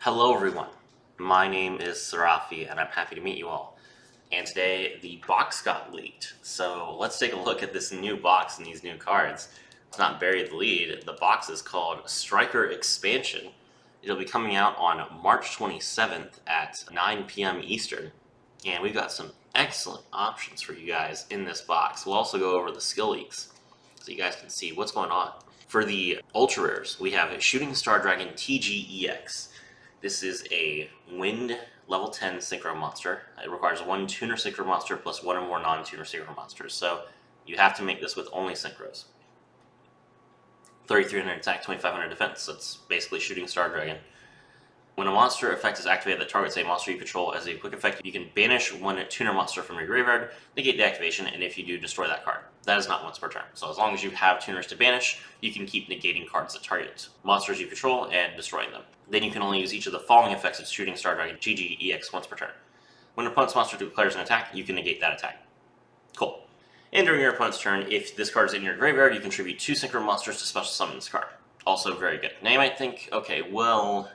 Hello everyone, my name is Sarafi and I'm happy to meet you all. And today the box got leaked, so let's take a look at this new box and these new cards. It's not Bury the Lead, the box is called Striker Expansion. It'll be coming out on March 27th at 9 p.m. Eastern. And we've got some excellent options for you guys in this box. We'll also go over the skill leaks so you guys can see what's going on. For the ultra rares, we have Shooting Star Dragon TGEX. This is a wind level 10 synchro monster. It requires one tuner synchro monster plus one or more non-tuner synchro monsters, so you have to make this with only synchros. 3,300 attack, 2,500 defense. That's basically Shooting Star Dragon. When a monster effect is activated that targets a monster you control as a quick effect, you can banish one tuner monster from your graveyard, negate the activation, and if you do, destroy that card. That is not once per turn. So as long as you have tuners to banish, you can keep negating cards that target monsters you control and destroying them. Then you can only use each of the following effects of Shooting Star Dragon TGEX once per turn. When an opponent's monster declares an attack, you can negate that attack. Cool. And during your opponent's turn, if this card is in your graveyard, you contribute 2 synchro monsters to special summon this card. Also very good. Now you might think, okay, well,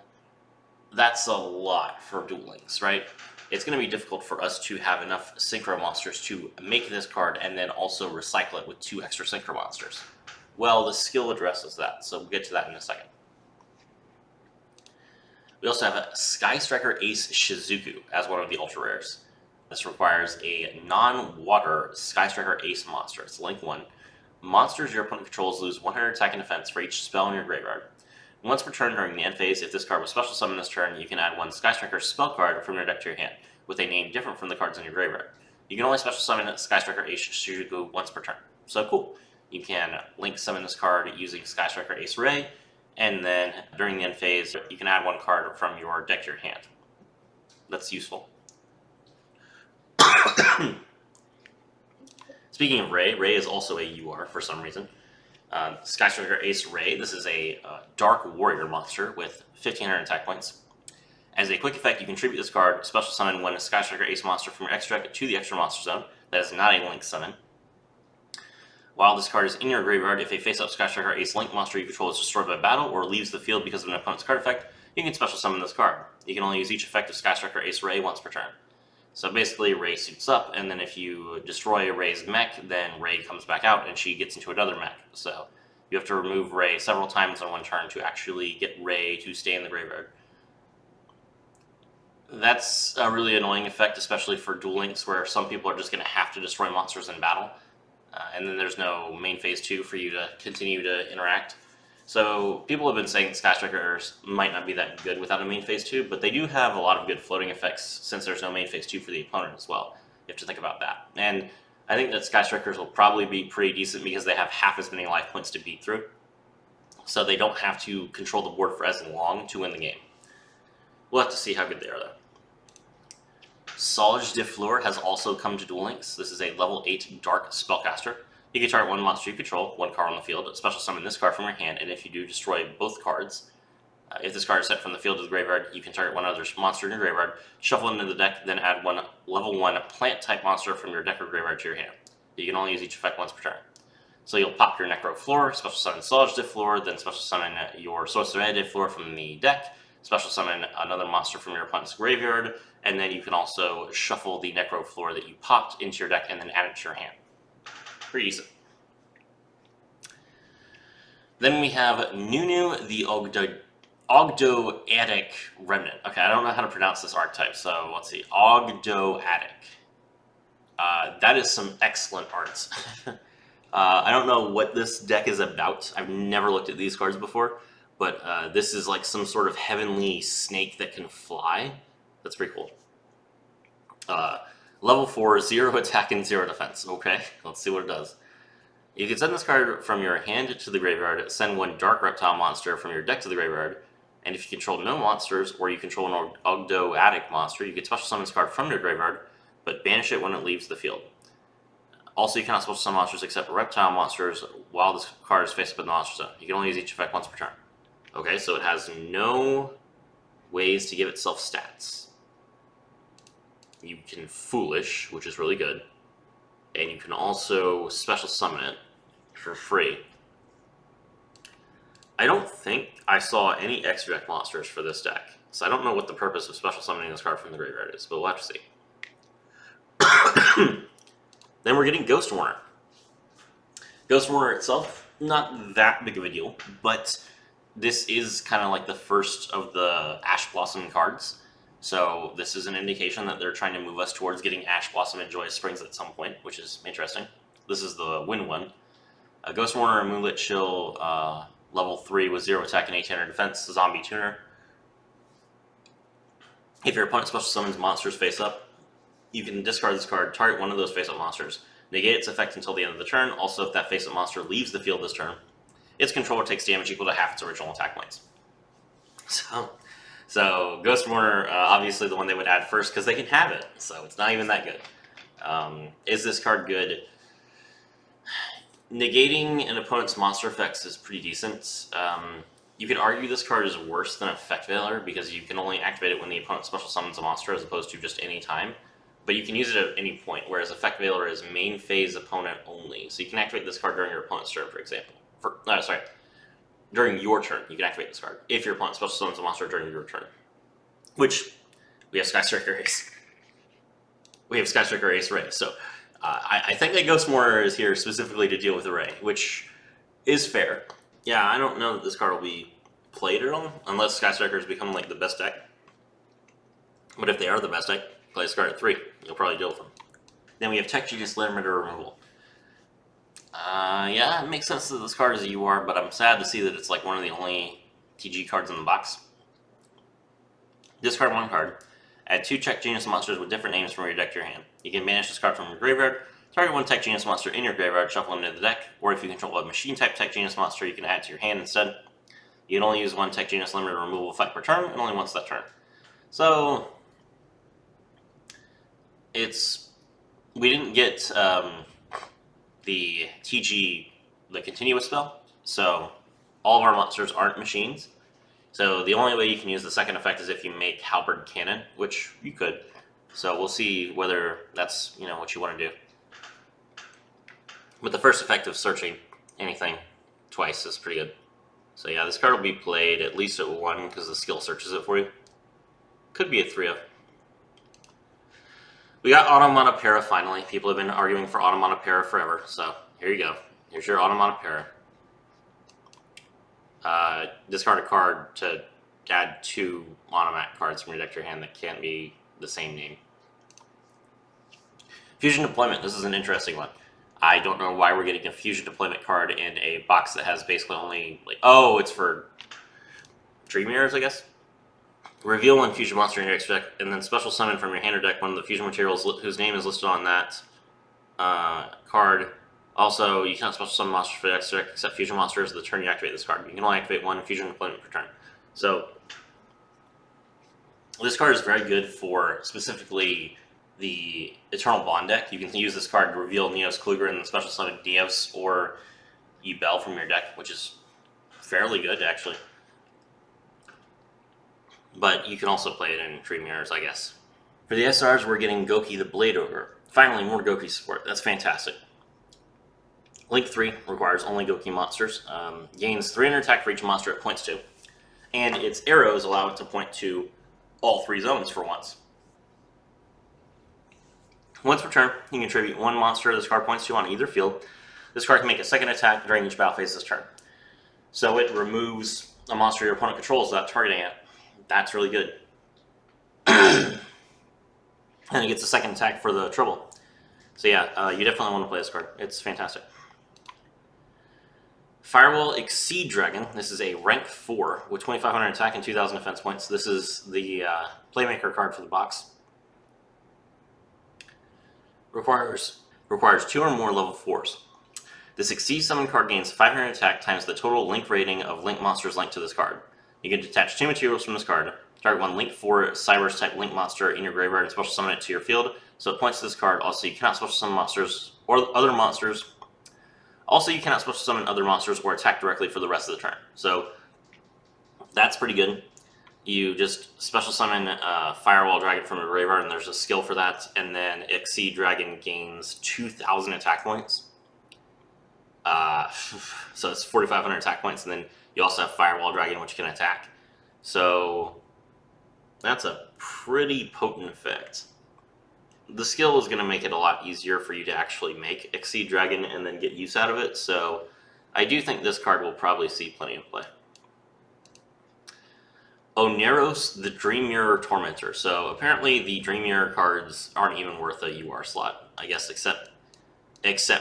that's a lot for Duel Links, right? It's going to be difficult for us to have enough synchro monsters to make this card and then also recycle it with 2 extra synchro monsters. Well, the skill addresses that, so we'll get to that in a second. We also have a Sky Striker Ace Shizuku as one of the ultra rares. This requires a non-water Sky Striker Ace monster. It's link 1. Monsters your opponent controls lose 100 attack and defense for each spell in your graveyard. Once per turn during the end phase, if this card was special summoned this turn, you can add one Sky Striker spell card from your deck to your hand, with a name different from the cards in your graveyard. You can only special summon Sky Striker Ace Shizuku once per turn. So cool. You can link summon this card using Sky Striker Ace Ray, and then during the end phase, you can add one card from your deck to your hand. That's useful. Speaking of Ray, Ray is also a UR for some reason. Sky Striker Ace Ray, this is a Dark Warrior monster with 1,500 attack points. As a quick effect, you contribute this card, special summon one Sky Striker Ace monster from your extra deck to the extra monster zone. That is not a link summon. While this card is in your graveyard, if a face-up Sky Striker Ace Link monster you control is destroyed by battle or leaves the field because of an opponent's card effect, you can special summon this card. You can only use each effect of Sky Striker Ace Ray once per turn. So basically, Ray suits up, and then if you destroy Ray's mech, then Ray comes back out and she gets into another mech. So you have to remove Ray several times on one turn to actually get Ray to stay in the graveyard. That's a really annoying effect, especially for Duel Links, where some people are just going to have to destroy monsters in battle. And then there's no main phase 2 for you to continue to interact. So people have been saying Sky Strikers might not be that good without a main phase 2, but they do have a lot of good floating effects since there's no main phase 2 for the opponent as well. You have to think about that. And I think that Sky Strikers will probably be pretty decent because they have half as many life points to beat through. So they don't have to control the board for as long to win the game. We'll have to see how good they are though. Solage de Fleur has also come to Duel Links. This is a level 8 Dark Spellcaster. You can target one monster you control, one card on the field, special summon this card from your hand, and if you do, destroy both cards. If this card is sent from the field to the graveyard, you can target one other monster in your graveyard, shuffle it into the deck, then add one level 1 plant-type monster from your deck or graveyard to your hand. You can only use each effect once per turn. So you'll pop your Necro Floor, special summon Solage de Fleur, then special summon your Sorcerer de Fleur from the deck, special summon another monster from your opponent's graveyard, and then you can also shuffle the Necro Floor that you popped into your deck and then add it to your hand. Pretty decent. Then we have Nunu the Ogdoadic Remnant. Okay, I don't know how to pronounce this archetype, so let's see. Ogdoadic. That is some excellent art. I don't know what this deck is about. I've never looked at these cards before, but this is like some sort of heavenly snake that can fly. That's pretty cool. Level 4, 0 attack and 0 defense. Okay, let's see what it does. You can send this card from your hand to the graveyard, send one Dark Reptile monster from your deck to the graveyard, and if you control no monsters, or you control an Ogdoadic monster, you can special summon this card from your graveyard, but banish it when it leaves the field. Also, you cannot special summon monsters except reptile monsters while this card is face up in the monster zone. You can only use each effect once per turn. Okay, so it has no ways to give itself stats. You can Foolish, which is really good, and you can also special summon it for free. I don't think I saw any extra deck monsters for this deck. So I don't know what the purpose of special summoning this card from the graveyard is, but we'll have to see. Then we're getting Ghost Warner. Ghost Warner itself, not that big of a deal, but this is kind of like the first of the Ash Blossom cards. So this is an indication that they're trying to move us towards getting Ash Blossom and Joyous Springs at some point, which is interesting. This is the win one. Ghost Warner and Moonlit Chill, level 3 with 0 attack and 1800 defense, zombie tuner. If your opponent special summons monsters face up, you can discard this card, target one of those face up monsters, negate its effect until the end of the turn. Also, if that face up monster leaves the field this turn, its controller takes damage equal to half its original attack points. So Ghost Warner, obviously the one they would add first because they can have it, so it's not even that good. Is this card good? Negating an opponent's monster effects is pretty decent. You could argue this card is worse than Effect Veiler because you can only activate it when the opponent special summons a monster as opposed to just any time. But you can use it at any point, whereas Effect Veiler is main phase opponent only. So you can activate this card during your opponent's turn, for example. During your turn, you can activate this card if your opponent special summons a monster during your turn. Which, we have Skystriker Ace. We have Skystriker Ace Ray, so I think that Ghost Warner is here specifically to deal with the Ray, which is fair. Yeah, I don't know that this card will be played at all, unless Skystrikers become like the best deck. But if they are the best deck, play this card at 3. You'll probably deal with them. Then we have Tech Genius Limiter Removal. Yeah, it makes sense that this card is a UR, but I'm sad to see that it's like one of the only TG cards in the box. Discard 1 card. Add 2 Tech Genius monsters with different names from your deck to your hand. You can banish this card from your graveyard, target 1 Tech Genius monster in your graveyard, shuffle into the deck, or if you control a machine-type Tech Genius monster, you can add it to your hand instead. You can only use 1 Tech Genius Limiter removal effect per turn, and only once that turn. So, we didn't get the TG, the continuous spell, so all of our monsters aren't machines. So the only way you can use the second effect is if you make Halberd Cannon, which you could. So we'll see whether that's what you want to do. But the first effect of searching anything twice is pretty good. So yeah, this card will be played at least at 1 because the skill searches it for you. Could be at 3 of. We got Automata finally. People have been arguing for Automata forever, so here you go. Here's your Automata. Discard a card to add 2 Automat cards from your deck to your hand that can't be the same name. Fusion Deployment. This is an interesting one. I don't know why we're getting a Fusion Deployment card in a box that has basically only, it's for Dream Mirrors, I guess? Reveal 1 Fusion Monster in your deck, and then special summon from your hand or deck one of the Fusion materials whose name is listed on that card. Also, you cannot special summon monsters for the deck except Fusion Monsters the turn you activate this card. You can only activate 1 Fusion Deployment per turn. So, this card is very good for specifically the Eternal Bond deck. You can use this card to reveal Neos Kluger and then special summon Neos or Yubel from your deck, which is fairly good, actually. But you can also play it in Dream Mirrors, I guess. For the SRs, we're getting Goki the Blade Ogre. Finally, more Goki support. That's fantastic. Link 3 requires only Goki monsters. Gains 300 attack for each monster it points to. And its arrows allow it to point to all 3 zones for once. Once per turn, you can contribute 1 monster this card points to on either field. This card can make a second attack during each battle phase this turn. So it removes a monster your opponent controls without targeting it. That's really good. And it gets a second attack for the trouble. So yeah, you definitely want to play this card. It's fantastic. Firewall Exceed Dragon. This is a rank 4 with 2,500 attack and 2,000 defense points. This is the Playmaker card for the box. Requires 2 or more level 4s. This Exceed Summon card gains 500 attack times the total Link rating of Link monsters linked to this card. You can detach 2 materials from this card. Target 1 Link 4 Cybers type Link monster in your graveyard and special summon it to your field. So it points to this card. Also, you cannot special summon monsters or other monsters. Also, you cannot special summon other monsters or attack directly for the rest of the turn. So that's pretty good. You just special summon Firewall Dragon from your graveyard, and there's a skill for that. And then Exceed Dragon gains 2,000 attack points. So it's 4,500 attack points, and then you also have Firewall Dragon, which can attack. So That's a pretty potent effect. The skill is going to make it a lot easier for you to actually make Exceed Dragon and then get use out of it, so I do think this card will probably see plenty of play. Oneros, the Dream Mirror Tormentor. So apparently the Dream Mirror cards aren't even worth a UR slot, I guess, except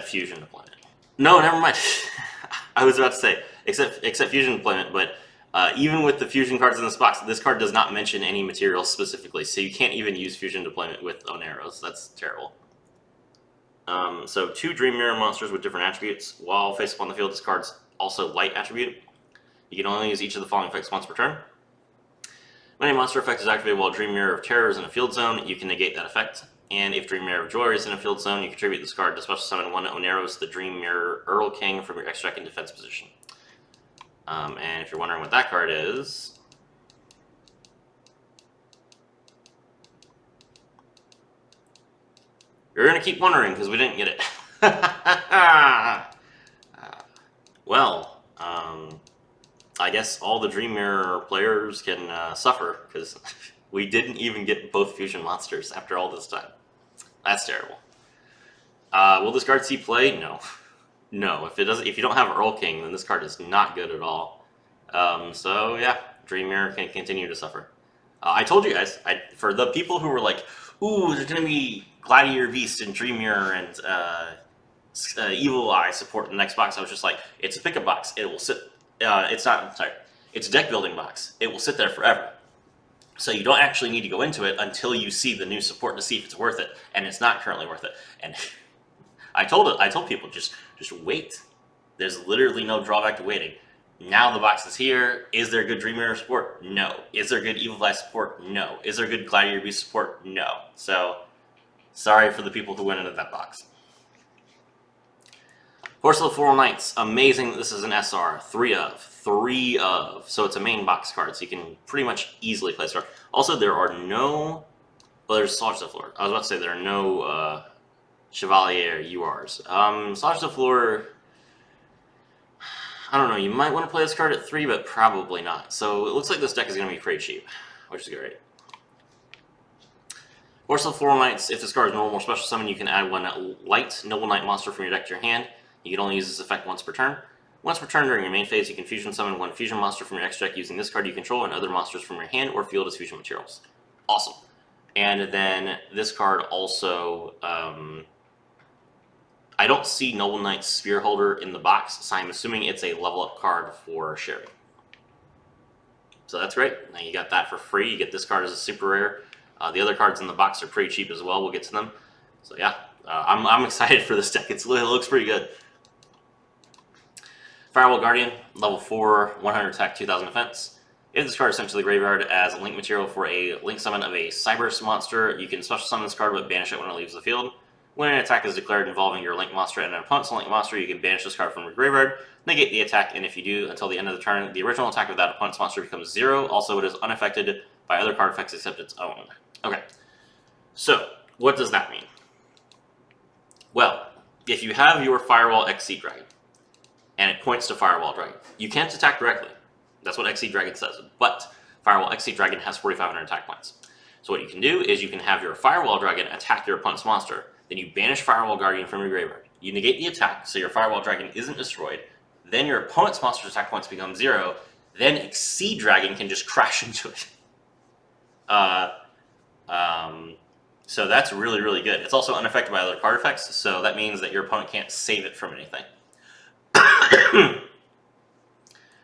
Fusion Deployment. No, never mind. I was about to say, except Fusion Deployment, but even with the Fusion cards in this box, this card does not mention any materials specifically, so you can't even use Fusion Deployment with Oneros. That's terrible. So 2 Dream Mirror monsters with different attributes. While face up on the field, this card's also light attribute. You can only use each of the following effects once per turn. When a monster effect is activated while Dream Mirror of Terror is in a field zone, you can negate that effect. And if Dream Mirror of Joy is in a field zone, you contribute this card to special summon 1 Oneros, the Dream Mirror Earl King, from your extra deck in defense position. And if you're wondering what that card is, you're going to keep wondering because we didn't get it. Well, I guess all the Dream Mirror players can suffer because we didn't even get both fusion monsters after all this time. That's terrible. Will this card see play? No. No, if you don't have Earl King, then this card is not good at all. So yeah, Dream Mirror can continue to suffer. I told you guys, for the people who were like, ooh, there's going to be Gladiator Beast and Dream Mirror and Evil Eye support in the next box, I was just like, it's a pickup box. It will sit, it's a deck building box. It will sit there forever. So you don't actually need to go into it until you see the new support to see if it's worth it, and it's not currently worth it. And I told people, just wait. There's literally no drawback to waiting. Now the box is here. Is there good Dream Mirror support? No. Is there good Evil Eye support? No. Is there good Gladiator Beast support? No. So, sorry for the people who went into that box. Force of the Floral Knights. Amazing that this is an SR. 3 of. So it's a main box card, so you can pretty much easily play this card. Also, there are no... Well, there's Slaughter to the Floor. I was about to say there are no Chevalier URs. Slaughter to the Floor... I don't know, you might want to play this card at 3, but probably not. So it looks like this deck is going to be pretty cheap, which is great. Force of the Floral Knights. If this card is normal or special summon, you can add 1 light Noble Knight monster from your deck to your hand. You can only use this effect once per turn. Once per turn during your main phase, you can fusion summon 1 fusion monster from your extra deck using this card you control and other monsters from your hand or field as fusion materials. Awesome. And then this card also... I don't see Noble Knight's Spear Holder in the box, so I'm assuming it's a level up card for sharing. So that's great. Now you got that for free. You get this card as a super rare. The other cards in the box are pretty cheap as well. We'll get to them. So yeah, I'm excited for this deck. It looks pretty good. Firewall Guardian, level 4, 100 attack, 2000 defense. If this card is sent to the graveyard as a link material for a link summon of a Cyberse monster, you can special summon this card but banish it when it leaves the field. When an attack is declared involving your Link monster and an opponent's Link monster, you can banish this card from your graveyard, negate the attack, and if you do, until the end of the turn, the original attack of that opponent's monster becomes 0. Also, it is unaffected by other card effects except its own. Okay, so what does that mean? Well, if you have your Firewall Exceed Dragon, and it points to Firewall Dragon, you can't attack directly. That's what Exceed Dragon says, but Firewall Exceed Dragon has 4,500 attack points. So what you can do is you can have your Firewall Dragon attack your opponent's monster. Then you banish Firewall Guardian from your graveyard. You negate the attack, so your Firewall Dragon isn't destroyed. Then your opponent's monster's attack points become 0. Then Exceed Dragon can just crash into it. So that's really, really good. It's also unaffected by other card effects, so that means that your opponent can't save it from anything.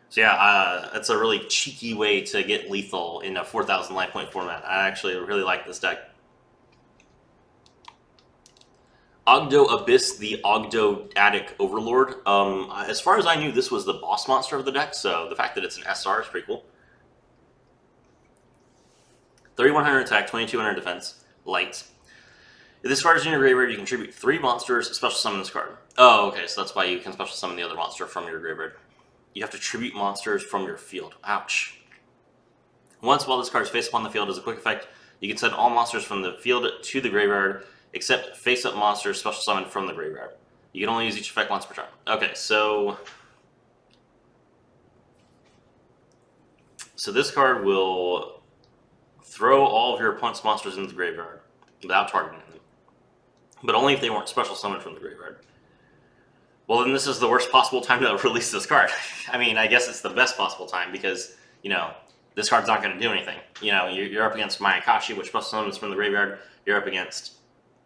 So yeah, it's a really cheeky way to get lethal in a 4,000 life point format. I actually really like this deck. Ogdo Abyss, the Ogdo Attic Overlord. As far as I knew, this was the boss monster of the deck, so the fact that it's an SR is pretty cool. 3,100 attack, 2,200 defense, light. If this card is in your graveyard, you contribute 3 monsters, special summon this card. Oh, okay, so that's why you can special summon the other monster from your graveyard. You have to tribute monsters from your field. Ouch. Once while this card is face up on the field as a quick effect, you can send all monsters from the field to the graveyard, except face-up monsters special summoned from the graveyard. You can only use each effect once per turn. Okay, so this card will throw all of your opponent's monsters into the graveyard without targeting them, but only if they weren't special summoned from the graveyard. Well, then this is the worst possible time to release this card. I mean, I guess it's the best possible time because, you know, this card's not going to do anything. You know, you're up against Mayakashi, which special summons from the graveyard. You're up against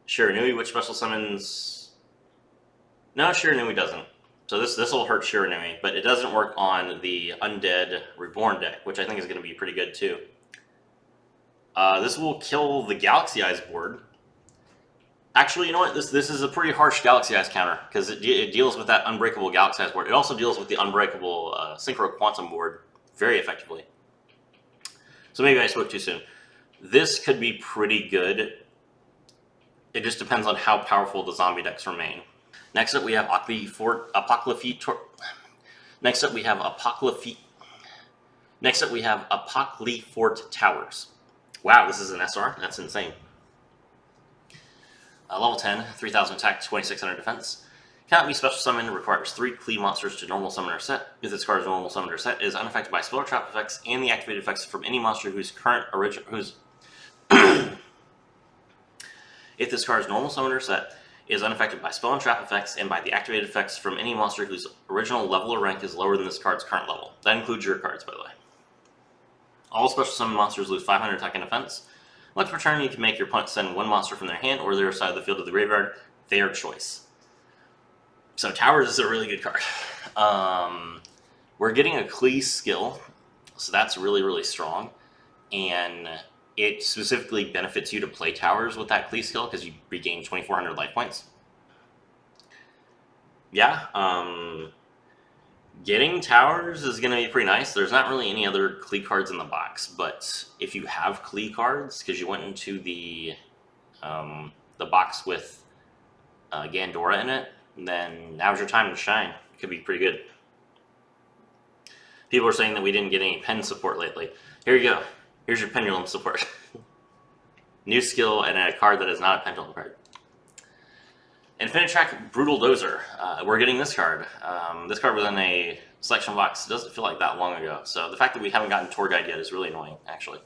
Shiranui, which special summons... No, Shiranui doesn't. So this will hurt Shiranui, but it doesn't work on the Undead Reborn deck, which I think is going to be pretty good too. This will kill the Galaxy Eyes board. Actually, you know what? This is a pretty harsh Galaxy Eyes counter, because it deals with that Unbreakable Galaxy Eyes board. It also deals with the Unbreakable Synchro Quantum board very effectively. So maybe I spoke too soon. This could be pretty good. It just depends on how powerful the zombie decks remain. Next up, we have Apocryphort Towers. Wow, this is an SR? That's insane. Level 10, 3000 attack, 2600 defense. Cannot be special summoned, requires 3 Klee monsters to normal summon or set. If this card's normal summon or set, is unaffected by spell or trap effects and the activated effects from any monster whose If this card's normal summon or set, is unaffected by spell and trap effects and by the activated effects from any monster whose original level or rank is lower than this card's current level. That includes your cards, by the way. All special summon monsters lose 500 attack and defense. Once per turn, you can make your opponent send 1 monster from their hand or their side of the field to the graveyard, their choice. So Towers is a really good card. We're getting a Klee skill, so that's really, really strong. And it specifically benefits you to play Towers with that Klee skill because you regain 2400 life points. Yeah, getting Towers is going to be pretty nice. There's not really any other Klee cards in the box, but if you have Klee cards, because you went into the box with Gandora in it, then now's your time to shine. It could be pretty good. People are saying that we didn't get any pen support lately. Here you go. Here's your Pendulum support. New skill and a card that is not a Pendulum card. Infinitrack Brutal Dozer. We're getting this card. This card was in a selection box. It doesn't feel like that long ago. So the fact that we haven't gotten Tour Guide yet is really annoying, actually.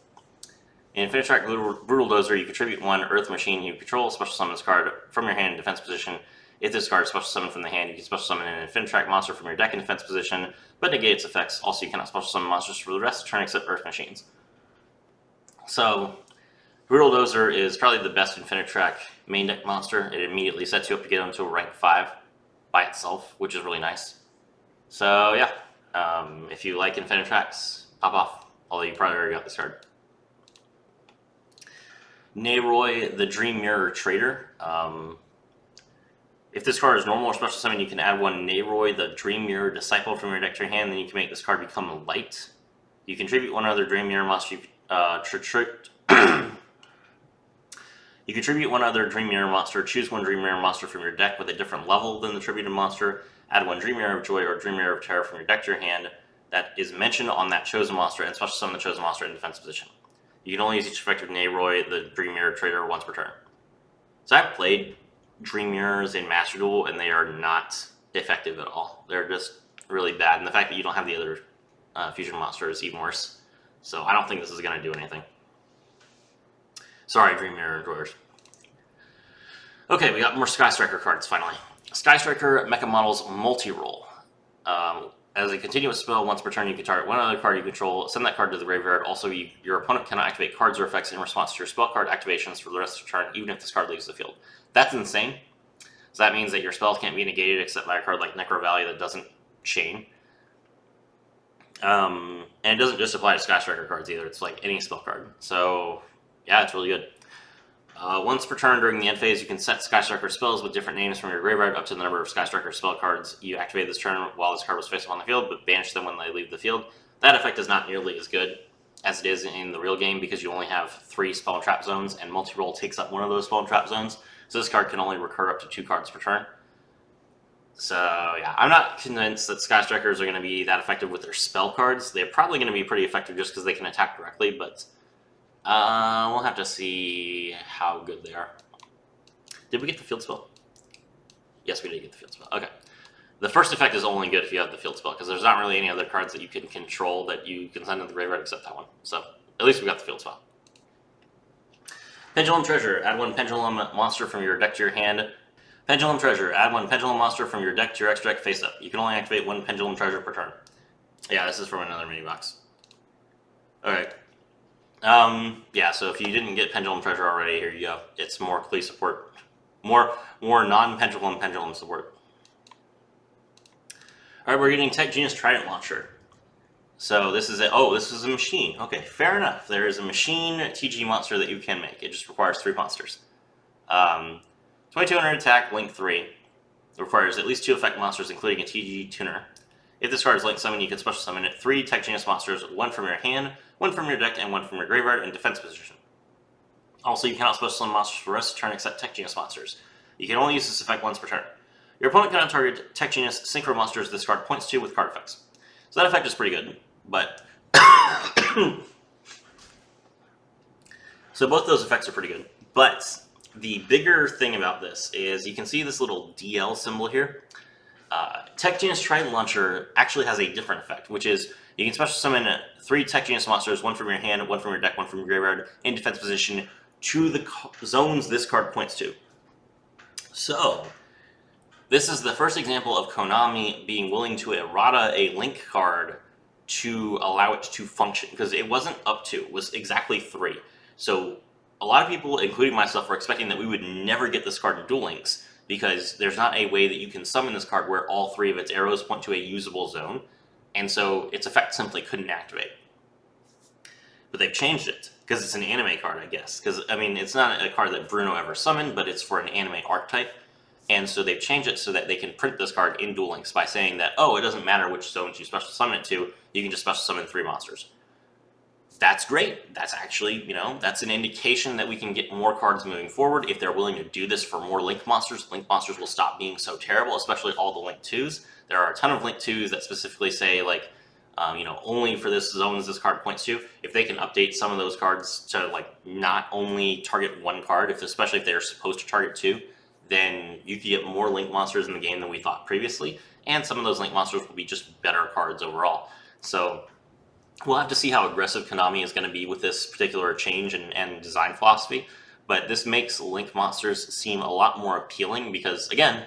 In Infinitrack Brutal Dozer, you contribute 1 Earth Machine you control, special summon this card from your hand in defense position. If this card is special summoned from the hand, you can special summon an Infinitrack monster from your deck in defense position, but negate its effects. Also, you cannot special summon monsters for the rest of the turn except Earth Machines. So, Brutal Dozer is probably the best Infinitrack main deck monster. It immediately sets you up to get onto a rank 5 by itself, which is really nice. So yeah, if you like Infinitracks, pop off. Although you probably already got this card. Nayroy, the Dream Mirror Trader. If this card is normal or special summon, you can add 1 Nayroy, the Dream Mirror Disciple from your deck to your hand, then you can make this card become light. You contribute 1 other Dream Mirror monster. You contribute 1 other Dream Mirror monster, choose 1 Dream Mirror monster from your deck with a different level than the tributed monster, add 1 Dream Mirror of Joy or Dream Mirror of Terror from your deck to your hand that is mentioned on that chosen monster, and special summon the chosen monster in defense position. You can only use each effective Nayroy, the Dream Mirror Trader, once per turn. So I've played Dream Mirrors in Master Duel, and they are not effective at all. They're just really bad, and the fact that you don't have the other fusion monster is even worse. So I don't think this is going to do anything. Sorry, Dream Mirror Enjoyers. Okay, we got more Sky Striker cards, finally. Sky Striker Mecha Models Multi-Roll. As a continuous spell, once per turn, you can target 1 other card you control, send that card to the graveyard. Also, your opponent cannot activate cards or effects in response to your spell card activations for the rest of the turn, even if this card leaves the field. That's insane. So that means that your spells can't be negated except by a card like Necro Valley that doesn't chain. And it doesn't just apply to Sky Striker cards either. It's like any spell card. So yeah, it's really good. Once per turn during the end phase, you can set Sky Striker spells with different names from your graveyard up to the number of Sky Striker spell cards you activate this turn while this card was faced on the field, but banish them when they leave the field. That effect is not nearly as good as it is in the real game because you only have 3 spell and trap zones, and multi-roll takes up 1 of those spell and trap zones, so this card can only recur up to 2 cards per turn. So yeah, I'm not convinced that Sky Strikers are going to be that effective with their spell cards. They're probably going to be pretty effective just because they can attack directly, but we'll have to see how good they are. Did we get the field spell? Yes, we did get the field spell. Okay. The first effect is only good if you have the field spell, because there's not really any other cards that you can control that you can send to the graveyard except that one. So, at least we got the field spell. Pendulum Treasure. Add one Pendulum monster from your deck to your hand. Pendulum Treasure. Add one Pendulum monster from your deck to your extra deck face up. You can only activate one Pendulum Treasure per turn. Yeah, this is from another mini box. Okay. Yeah, so if you didn't get Pendulum Treasure already, here you go. It's more complete support. More non-pendulum pendulum support. Alright, we're getting Tech Genius Trident Launcher. So this is this is a machine. Okay, fair enough. There is a machine TG monster that you can make. It just requires 3 monsters. 2200 attack, link 3. It requires at least 2 effect monsters, including a TG tuner. If this card is link summon, you can special summon 3 Tech Genius monsters, 1 from your hand, 1 from your deck, and 1 from your graveyard in defense position. Also, you cannot special summon monsters for the rest of the turn except Tech Genius monsters. You can only use this effect once per turn. Your opponent cannot target Tech Genius synchro monsters this card points to with card effects. So that effect is pretty good, but so both those effects are pretty good. But the bigger thing about this is you can see this little DL symbol here. Tech Genius Trident Launcher actually has a different effect, which is you can special summon 3 Tech Genius monsters, 1 from your hand, 1 from your deck, 1 from your graveyard, in defense position to the zones this card points to. So this is the first example of Konami being willing to errata a link card to allow it to function, because it wasn't up to, it was exactly 3. So a lot of people, including myself, were expecting that we would never get this card in Duel Links, because there's not a way that you can summon this card where all 3 of its arrows point to a usable zone, and so its effect simply couldn't activate. But they've changed it, because it's an anime card, I guess. Because, I mean, it's not a card that Bruno ever summoned, but it's for an anime archetype. And so they've changed it so that they can print this card in Duel Links by saying that, oh, it doesn't matter which zones you special summon it to, you can just special summon 3 monsters. That's great. That's actually, that's an indication that we can get more cards moving forward. If they're willing to do this for more Link monsters will stop being so terrible, especially all the Link 2s. There are a ton of Link 2s that specifically say, like, only for this zones this card points to. If they can update some of those cards to, like, not only target 1 card, especially if they're supposed to target 2, then you can get more Link monsters in the game than we thought previously, and some of those Link monsters will be just better cards overall. So we'll have to see how aggressive Konami is going to be with this particular change and design philosophy, but this makes Link monsters seem a lot more appealing because, again,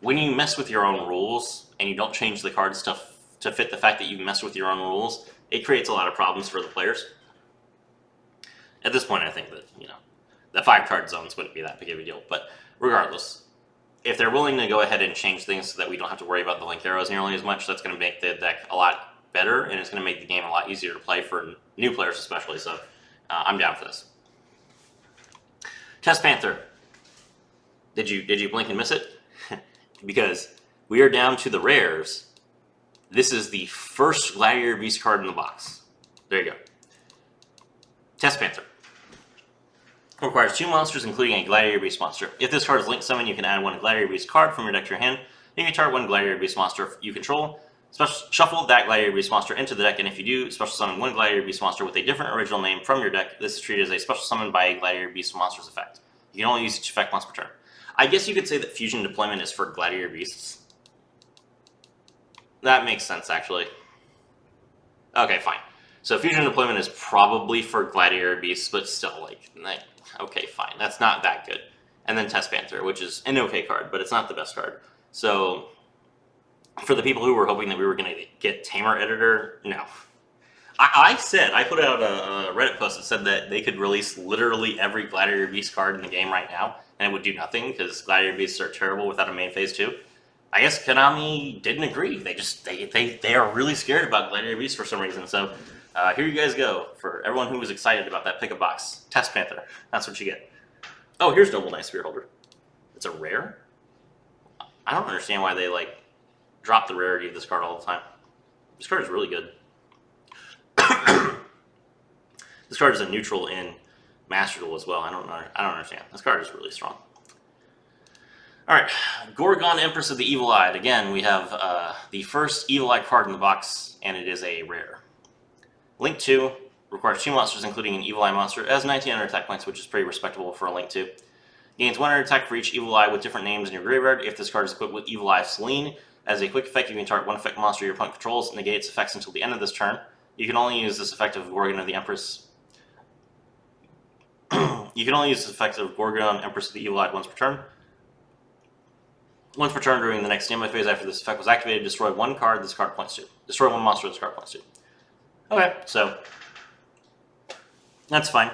when you mess with your own rules and you don't change the card stuff to fit the fact that you mess with your own rules, it creates a lot of problems for the players. At this point, I think that, the 5-card zones wouldn't be that big of a deal, but regardless, if they're willing to go ahead and change things so that we don't have to worry about the Link arrows nearly as much, that's going to make the deck a lot better, and it's going to make the game a lot easier to play for new players especially, so I'm down for this. Test Panther. Did you blink and miss it? Because we are down to the rares. This is the first Gladiator Beast card in the box. There you go. Test Panther. Requires 2 monsters, including a Gladiator Beast monster. If this card is link summon, you can add 1 Gladiator Beast card from your deck to your hand. You can target 1 Gladiator Beast monster you control. Shuffle that Gladiator Beast monster into the deck, and if you do, special summon 1 Gladiator Beast monster with a different original name from your deck. This is treated as a special summon by a Gladiator Beast monster's effect. You can only use each effect once per turn. I guess you could say that Fusion Deployment is for Gladiator Beasts. That makes sense, actually. Okay, fine. So Fusion Deployment is probably for Gladiator Beasts, but still, okay, fine. That's not that good. And then Test Panther, which is an okay card, but it's not the best card. So for the people who were hoping that we were going to get Tamer Editor, no. I put out a Reddit post that said that they could release literally every Gladiator Beast card in the game right now, and it would do nothing, because Gladiator Beasts are terrible without a main phase 2. I guess Konami didn't agree. They are really scared about Gladiator Beasts for some reason, so here you guys go. For everyone who was excited about that pick-up box. Test Panther. That's what you get. Oh, here's Noble Knight Spear Holder. It's a rare? I don't understand why they, drop the rarity of this card all the time. This card is really good. This card is a neutral in Master Duel as well. I don't understand. This card is really strong. Alright, Gorgon Empress of the Evil-Eyed. Again, we have the first Evil-Eye card in the box, and it is a rare. Link 2 requires 2 monsters, including an Evil-Eye monster. It has 1900 attack points, which is pretty respectable for a Link 2. Gains 100 attack for each Evil-Eye with different names in your graveyard. If this card is equipped with Evil-Eye Selene, as a quick effect, you can target 1 effect monster your opponent controls and negate its effects until the end of this turn. You can only use this effect of Gorgon of the Empress You can only use the effect of Gorgon, Empress of the Evil Eye once per turn. Once per turn during the next standby phase after this effect was activated, destroy one card this card points to. Destroy one monster this card points to. Okay, so that's fine.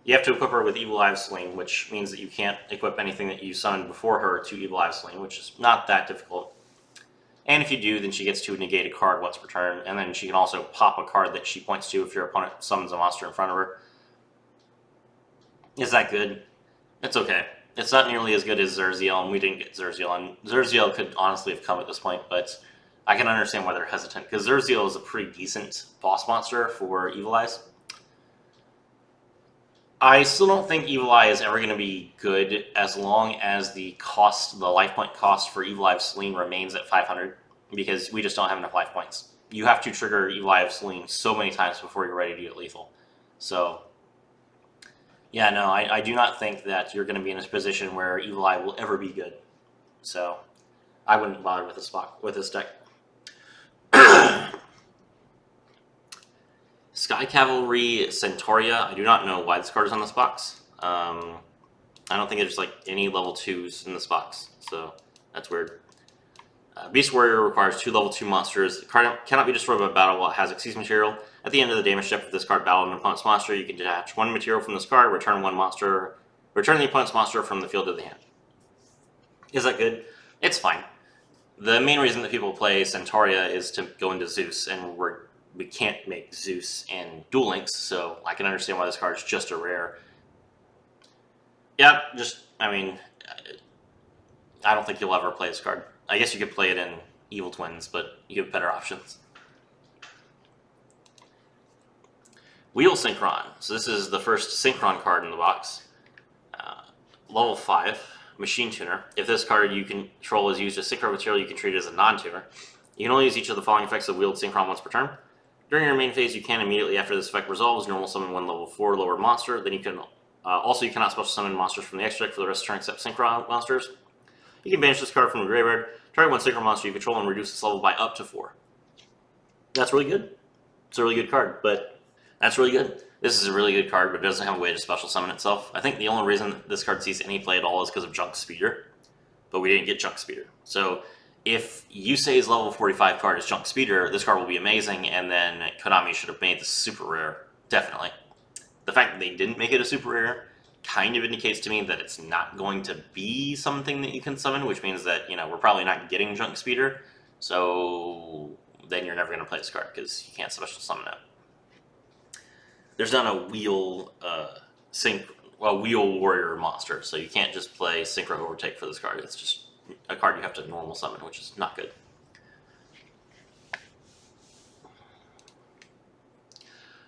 You have to equip her with Evil Eye of Selene, which means that you can't equip anything that you summoned before her to Evil Eye of Selene, which is not that difficult. And if you do, then she gets to negate a card once per turn, and then she can also pop a card that she points to if your opponent summons a monster in front of her. Is that good? It's okay. It's not nearly as good as Zerziel, and we didn't get Zerziel, and Zerziel could honestly have come at this point, but I can understand why they're hesitant, because Zerziel is a pretty decent boss monster for Evil Eyes. I still don't think Evil Eye is ever going to be good as long as the life point cost for Evil Eye of Selene remains at 500, because we just don't have enough life points. You have to trigger Evil Eye of Selene so many times before you're ready to get lethal. So, yeah, no, I do not think that you're going to be in a position where Evil Eye will ever be good. So, I wouldn't bother with this deck. Sky Cavalry Centauria. I do not know why this card is on this box. I don't think there's like any level 2s in this box, so that's weird. Beast Warrior requires 2 level 2 monsters. The card cannot be destroyed by battle while it has Exceed material. At the end of the damage step, if this card battled an opponent's monster, you can detach 1 material from this card, return the opponent's monster from the field to the hand. Is that good? It's fine. The main reason that people play Centauria is to go into Zeus, and we can't make Zeus in Duel Links, so I can understand why this card is just a rare. Yeah, I don't think you'll ever play this card. I guess you could play it in Evil Twins, but you have better options. Wheel Synchron. So this is the first Synchron card in the box. Level 5, Machine Tuner. If this card you control is used as Synchro material, you can treat it as a non-tuner. You can only use each of the following effects of Wheeled Synchron once per turn. During your main phase, you can immediately after this effect resolves normal summon 1 level 4 lower monster. Then you can you cannot special summon monsters from the extra deck for the rest of the turn except Synchron monsters. You can banish this card from the graveyard, target 1 Synchro monster you control, and reduce its level by up to 4. That's really good. It's a really good card, but that's really good. This is a really good card, but it doesn't have a way to special summon itself. I think the only reason this card sees any play at all is because of Junk Speeder, but we didn't get Junk Speeder. So if Yusei's level 45 card is Junk Speeder, this card will be amazing, and then Konami should have made this super rare, definitely. The fact that they didn't make it a super rare kind of indicates to me that it's not going to be something that you can summon, which means that, we're probably not getting Junk Speeder, so then you're never going to play this card, because you can't special summon it. There's not a Wheel Warrior monster, so you can't just play Synchro Overtake for this card. It's just a card you have to normal summon, which is not good.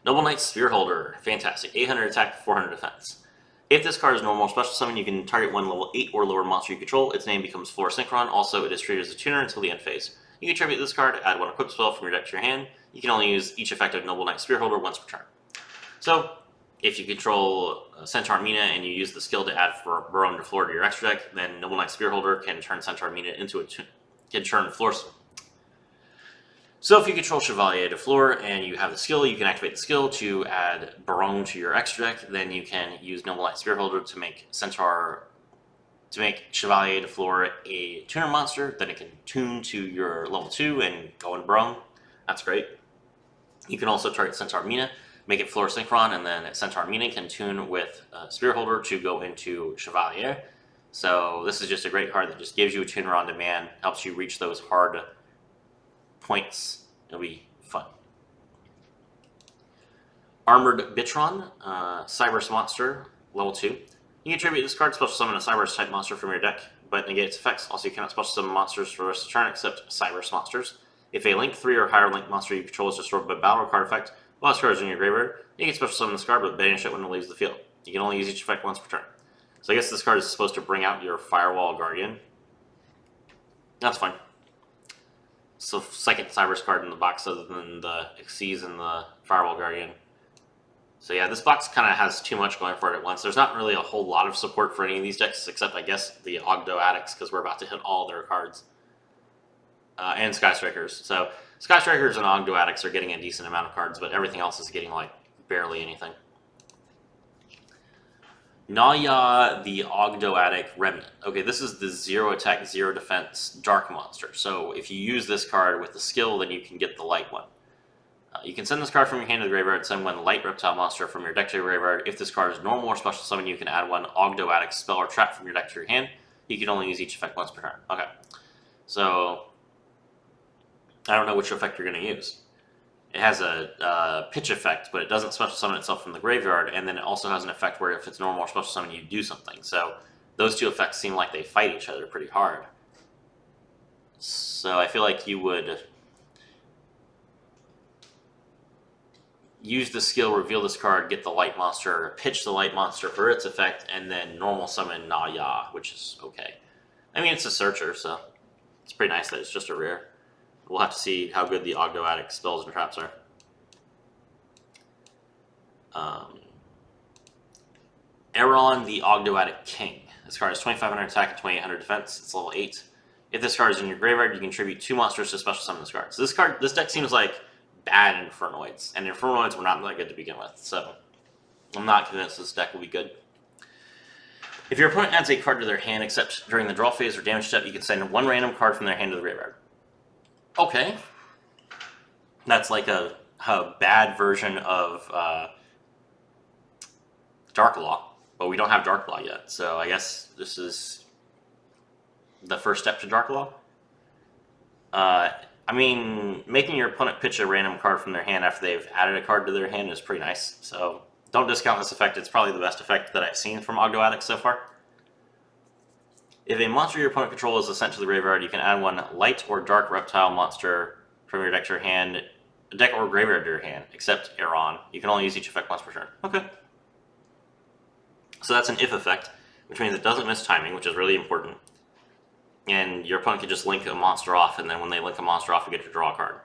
Noble Knight Spearholder, fantastic. 800 attack, 400 defense. If this card is normal special summon, you can target 1 level 8 or lower monster you control. Its name becomes Floor Synchron. Also, it is treated as a tuner until the end phase. You can tribute this card, add 1 equip spell from your deck to your hand. You can only use each effect of Noble Knight Spearholder once per turn. So, if you control Centaur Mina and you use the skill to add for Barone to Floor to your extra deck, then Noble Knight Spearholder can turn Centaur Mina into can turn Floor. So if you control Chevalier de Fleur and you have the skill, you can activate the skill to add Barone to your extra deck. Then you can use Noble Knight Spearholder to make Chevalier de Fleur a tuner monster. Then it can tune to your level 2 and go in Barone. That's great. You can also target Centaur Mina, make it Floor Synchron, and then Centaur Mina can tune with Spearholder to go into Chevalier. So this is just a great card that just gives you a tuner on demand, helps you reach those hard points. It'll be fun. Armored Bitron, Cyberse monster, level 2. You can tribute this card, special summon a Cyberse type monster from your deck, but negate its effects. Also, you cannot special summon monsters for the rest of the turn except Cyberse monsters. If a Link 3 or higher Link monster you control is destroyed by battle card effect, while this card is in your graveyard, you can special summon this card, but banish it when it leaves the field. You can only use each effect once per turn. So I guess this card is supposed to bring out your Firewall Guardian. That's fine. So second Cyberse card in the box other than the Xyz and the Firewall Guardian. So yeah, this box kind of has too much going for it at once. There's not really a whole lot of support for any of these decks, except I guess the Ogdo Addicts, because we're about to hit all their cards. And Sky Strikers. So Sky Strikers and Ogdo Addicts are getting a decent amount of cards, but everything else is getting like barely anything. Naya, the Ogdoadic Remnant. Okay, this is the 0 attack, 0 defense dark monster. So if you use this card with the skill, then you can get the light one. You can send this card from your hand to the graveyard, send one light reptile monster from your deck to your graveyard. If this card is normal or special summon, you can add one Ogdoadic spell or trap from your deck to your hand. You can only use each effect once per turn. Okay, so I don't know which effect you're going to use. It has a pitch effect, but it doesn't special summon itself from the graveyard, and then it also has an effect where if it's normal or special summon, you do something. So those two effects seem like they fight each other pretty hard. So I feel like you would use the skill, reveal this card, get the light monster, pitch the light monster for its effect, and then normal summon Naya, which is okay. I mean, it's a searcher, so it's pretty nice that it's just a rare. We'll have to see how good the Ogdoadic spells and traps are. Aeron, the Ogdoadic King. This card has 2,500 attack and 2,800 defense. It's level 8. If this card is in your graveyard, you can contribute 2 monsters to special summon this card. So this deck seems like bad Infernoids, and Infernoids were not that good to begin with, so I'm not convinced this deck will be good. If your opponent adds a card to their hand, except during the draw phase or damage step, you can send one random card from their hand to the graveyard. Okay. That's like a bad version of Dark Law, but we don't have Dark Law yet, so I guess this is the first step to Dark Law. I mean, making your opponent pitch a random card from their hand after they've added a card to their hand is pretty nice, so don't discount this effect. It's probably the best effect that I've seen from Ogdoadic so far. If a monster your opponent controls is sent to the graveyard, you can add one light or dark reptile monster from your deck to your hand, deck or graveyard to your hand, except Aeron. You can only use each effect once per turn. Okay. So that's an if effect, which means it doesn't miss timing, which is really important. And your opponent can just link a monster off, and then when they link a monster off, you get to draw a card.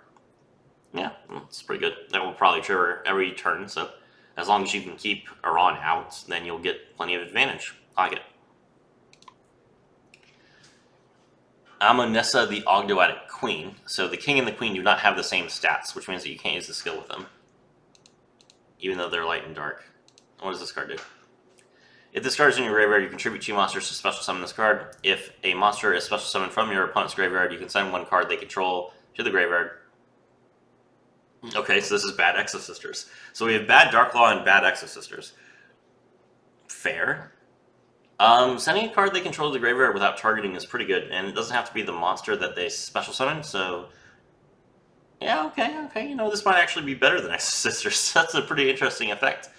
Yeah, that's pretty good. That will probably trigger every turn, so as long as you can keep Aeron out, then you'll get plenty of advantage. I like it. Amonessa, the Ogdoadic Queen. So the king and the queen do not have the same stats, which means that you can't use the skill with them, even though they're light and dark. What does this card do? If this card is in your graveyard, you contribute 2 monsters to special summon this card. If a monster is special summoned from your opponent's graveyard, you can send one card they control to the graveyard. Okay, so this is bad Exosisters. So we have bad Dark Law and bad Exosisters. Fair. Sending a card they control to the graveyard without targeting is pretty good, and it doesn't have to be the monster that they special summon, so yeah, okay, you know, this might actually be better than Exosisters. That's a pretty interesting effect.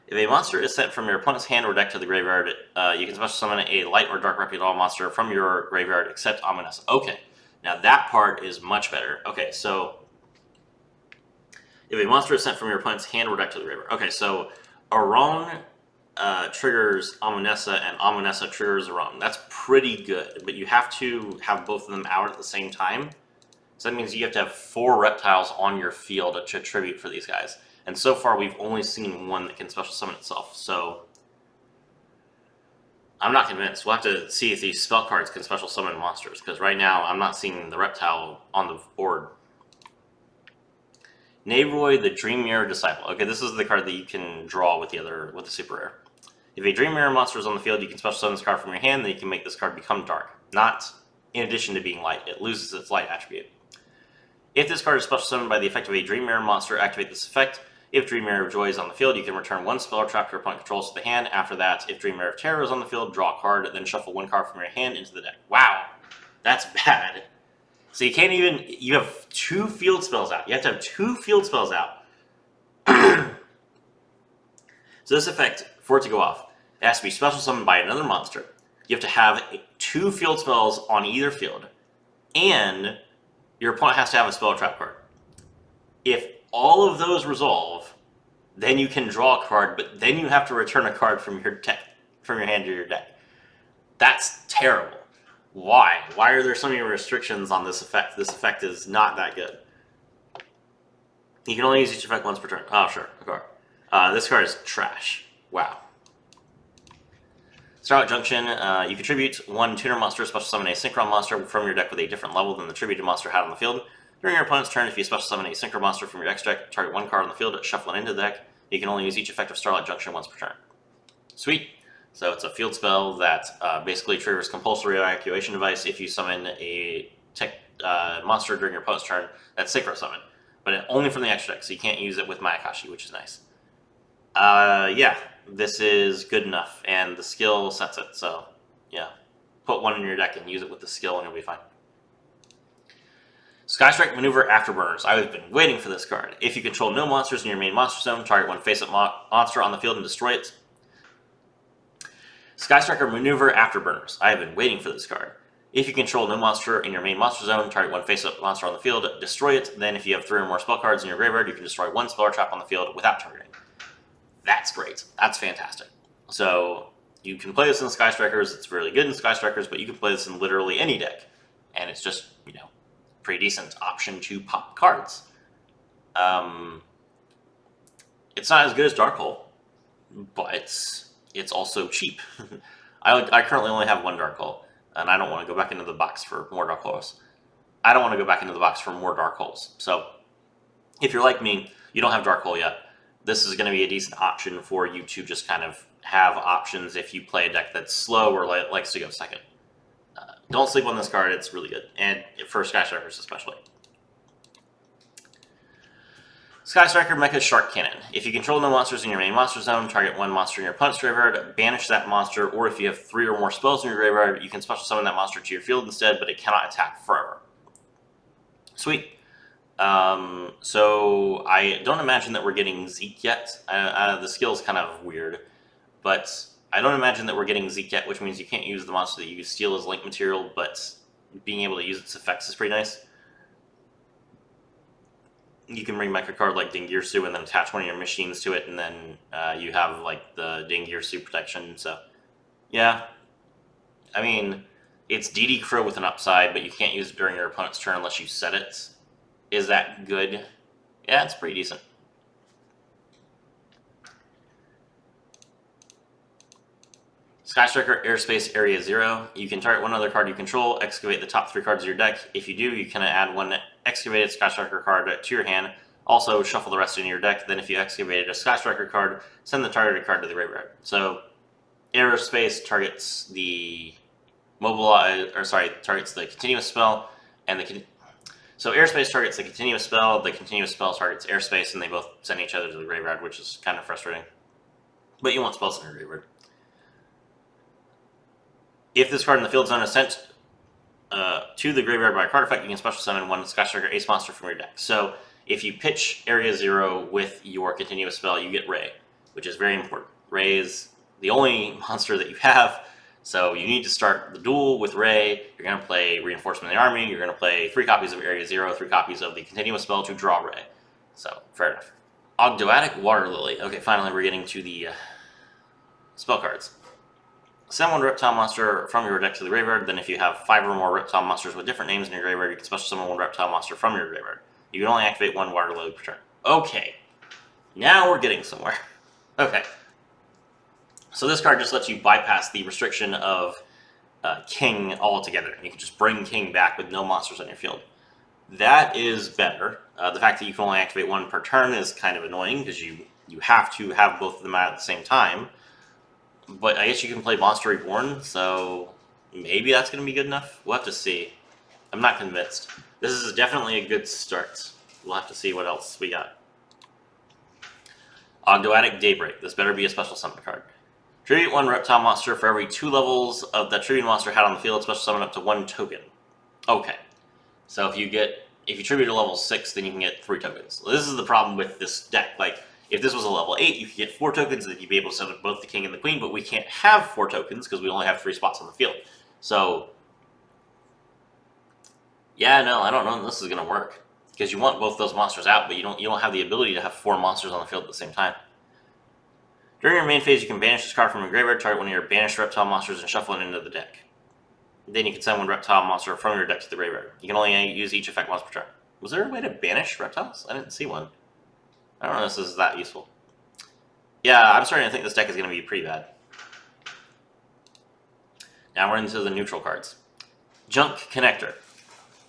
If a monster is sent from your opponent's hand or deck to the graveyard, you can special summon a light or dark reptile monster from your graveyard, except Amonessa. Okay, now that part is much better. Okay, so if a monster is sent from your opponent's hand or deck to the graveyard. Okay, so Aeron triggers Amonessa, and Amonessa triggers Aeron. That's pretty good, but you have to have both of them out at the same time. So that means you have to have 4 reptiles on your field to tribute for these guys. And so far, we've only seen one that can special summon itself, so I'm not convinced. We'll have to see if these spell cards can special summon monsters, because right now, I'm not seeing the reptile on the board. Nayroy, the Dream Mirror Disciple. Okay, this is the card that you can draw with the super rare. If a Dream Mirror monster is on the field, you can special summon this card from your hand, then you can make this card become dark. Not in addition to being light. It loses its light attribute. If this card is special summoned by the effect of a Dream Mirror monster, activate this effect. If Dream Mirror of Joy is on the field, you can return 1 spell or trap your opponent controls to the hand. After that, if Dream Mirror of Terror is on the field, draw a card, then shuffle 1 card from your hand into the deck. Wow, that's bad. So you can't even, you have 2 field spells out. You have to have 2 field spells out. So this effect, for it to go off, it has to be special summoned by another monster. You have to have 2 field spells on either field. And your opponent has to have a spell or trap card. If all of those resolve, then you can draw a card, but then you have to return a card from your deck, from your hand to your deck. That's terrible. Why? Why are there so many restrictions on this effect? This effect is not that good. You can only use each effect once per turn. Oh, sure. Okay. This card is trash. Wow. Starlight Junction, you contribute 1 tuner monster, special summon a synchron monster from your deck with a different level than the tributed monster had on the field. During your opponent's turn, if you special summon a synchro monster from your deck, target 1 card on the field, shuffle it into the deck. You can only use each effect of Starlight Junction once per turn. Sweet. So it's a field spell that basically triggers compulsory evacuation device if you summon a monster during your opponent's turn that's synchro summon, but only from the extra deck, so you can't use it with Mayakashi, which is nice. Yeah, this is good enough, and the skill sets it, so yeah. Put one in your deck and use it with the skill, and you'll be fine. Skystrike Maneuver Afterburners. I've been waiting for this card. If you control no monsters in your main monster zone, target one face-up monster on the field and destroy it. Skystriker Maneuver Afterburners. I have been waiting for this card. If you control no monster in your main monster zone, target one face-up monster on the field, destroy it. Then if you have 3 or more spell cards in your graveyard, you can destroy one spell or trap on the field without targeting. That's great. That's fantastic. So you can play this in Sky Strikers. It's really good in Sky Strikers, but you can play this in literally any deck. And it's just, pretty decent option to pop cards. It's not as good as Dark Hole, but it's also cheap. I currently only have 1 Dark Hole, and I don't want to go back into the box for more Dark Holes. So if you're like me, you don't have Dark Hole yet, this is going to be a decent option for you to just kind of have options if you play a deck that's slow or likes to go second. Don't sleep on this card, it's really good, and for Sky Strikers especially. Sky Striker Mecha Shark Cannon. If you control no monsters in your main monster zone, target one monster in your opponent's graveyard, banish that monster, or if you have 3 or more spells in your graveyard, you can special summon that monster to your field instead, but it cannot attack forever. Sweet. So I don't imagine that we're getting Zeke yet. The skill's kind of weird, but I don't imagine that we're getting Zeke yet, which means you can't use the monster that you steal as link material, but being able to use its effects is pretty nice. You can bring back a card like Dingirsu and then attach one of your machines to it, and then you have like the Dingirsu protection. So, yeah. I mean, it's DD Crow with an upside, but you can't use it during your opponent's turn unless you set it. Is that good? Yeah, it's pretty decent. Sky Striker Airspace Area 0. You can target one other card you control, excavate the top 3 cards of your deck. If you do, you can add one excavated Sky Striker card to your hand. Also, shuffle the rest into your deck. Then if you excavated a Sky Striker card, send the targeted card to the graveyard. So, Airspace targets the targets the continuous spell, and so Airspace targets the continuous spell targets Airspace, and they both send each other to the graveyard, which is kind of frustrating. But you want spells in your graveyard. If this card in the field zone is sent to the graveyard by a card effect, you can special summon one Sky Striker Ace monster from your deck. So if you pitch Area 0 with your continuous spell, you get Ray, which is very important. Ray is the only monster that you have, so you need to start the duel with Ray. You're going to play Reinforcement of the Army. You're going to play 3 copies of Area 0, 3 copies of the continuous spell to draw Ray. So, fair enough. Ogdoadic Water Lily. Okay, finally we're getting to the spell cards. Send one reptile monster from your deck to the graveyard. Then if you have 5 or more reptile monsters with different names in your graveyard, you can special summon one reptile monster from your graveyard. You can only activate 1 Water Lily per turn. Okay, now we're getting somewhere. Okay, so this card just lets you bypass the restriction of King altogether. You can just bring King back with no monsters on your field. That is better. The fact that you can only activate 1 per turn is kind of annoying because you have to have both of them out at the same time. But I guess you can play Monster Reborn, so maybe that's going to be good enough. We'll have to see. I'm not convinced. This is definitely a good start. We'll have to see what else we got. Ogdoadic Daybreak. This better be a special summon card. Tribute 1 reptile monster for every 2 levels of that tribute monster had on the field. Special summon up to 1 token. Okay. So if you tribute a level 6, then you can get 3 tokens. This is the problem with this deck. Like, if this was a level 8, you could get 4 tokens, and then you'd be able to summon both the King and the Queen, but we can't have 4 tokens because we only have 3 spots on the field. So, yeah, no, I don't know if this is going to work. Because you want both those monsters out, but you don't have the ability to have 4 monsters on the field at the same time. During your main phase, you can banish this card from your graveyard, target one of your banished reptile monsters, and shuffle it into the deck. Then you can send 1 reptile monster from your deck to the graveyard. You can only use each effect once per turn. Was there a way to banish reptiles? I didn't see one. I don't know if this is that useful. Yeah, I'm starting to think this deck is going to be pretty bad. Now we're into the neutral cards. Junk Connector.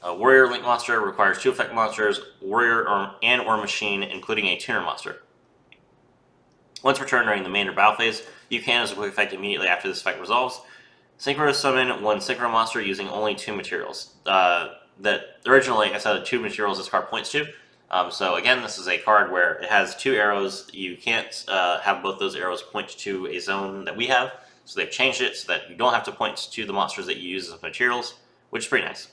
A warrior link monster requires 2 effect monsters, warrior or machine, including a tuner monster. Once returned during the main or battle phase, you can, as a quick effect immediately after this effect resolves, synchro summon one synchro monster using only 2 materials. That originally, like I said, 2 materials this card points to. So again, this is a card where it has 2 arrows. You can't have both those arrows point to a zone that we have. So they've changed it so that you don't have to point to the monsters that you use as materials, which is pretty nice.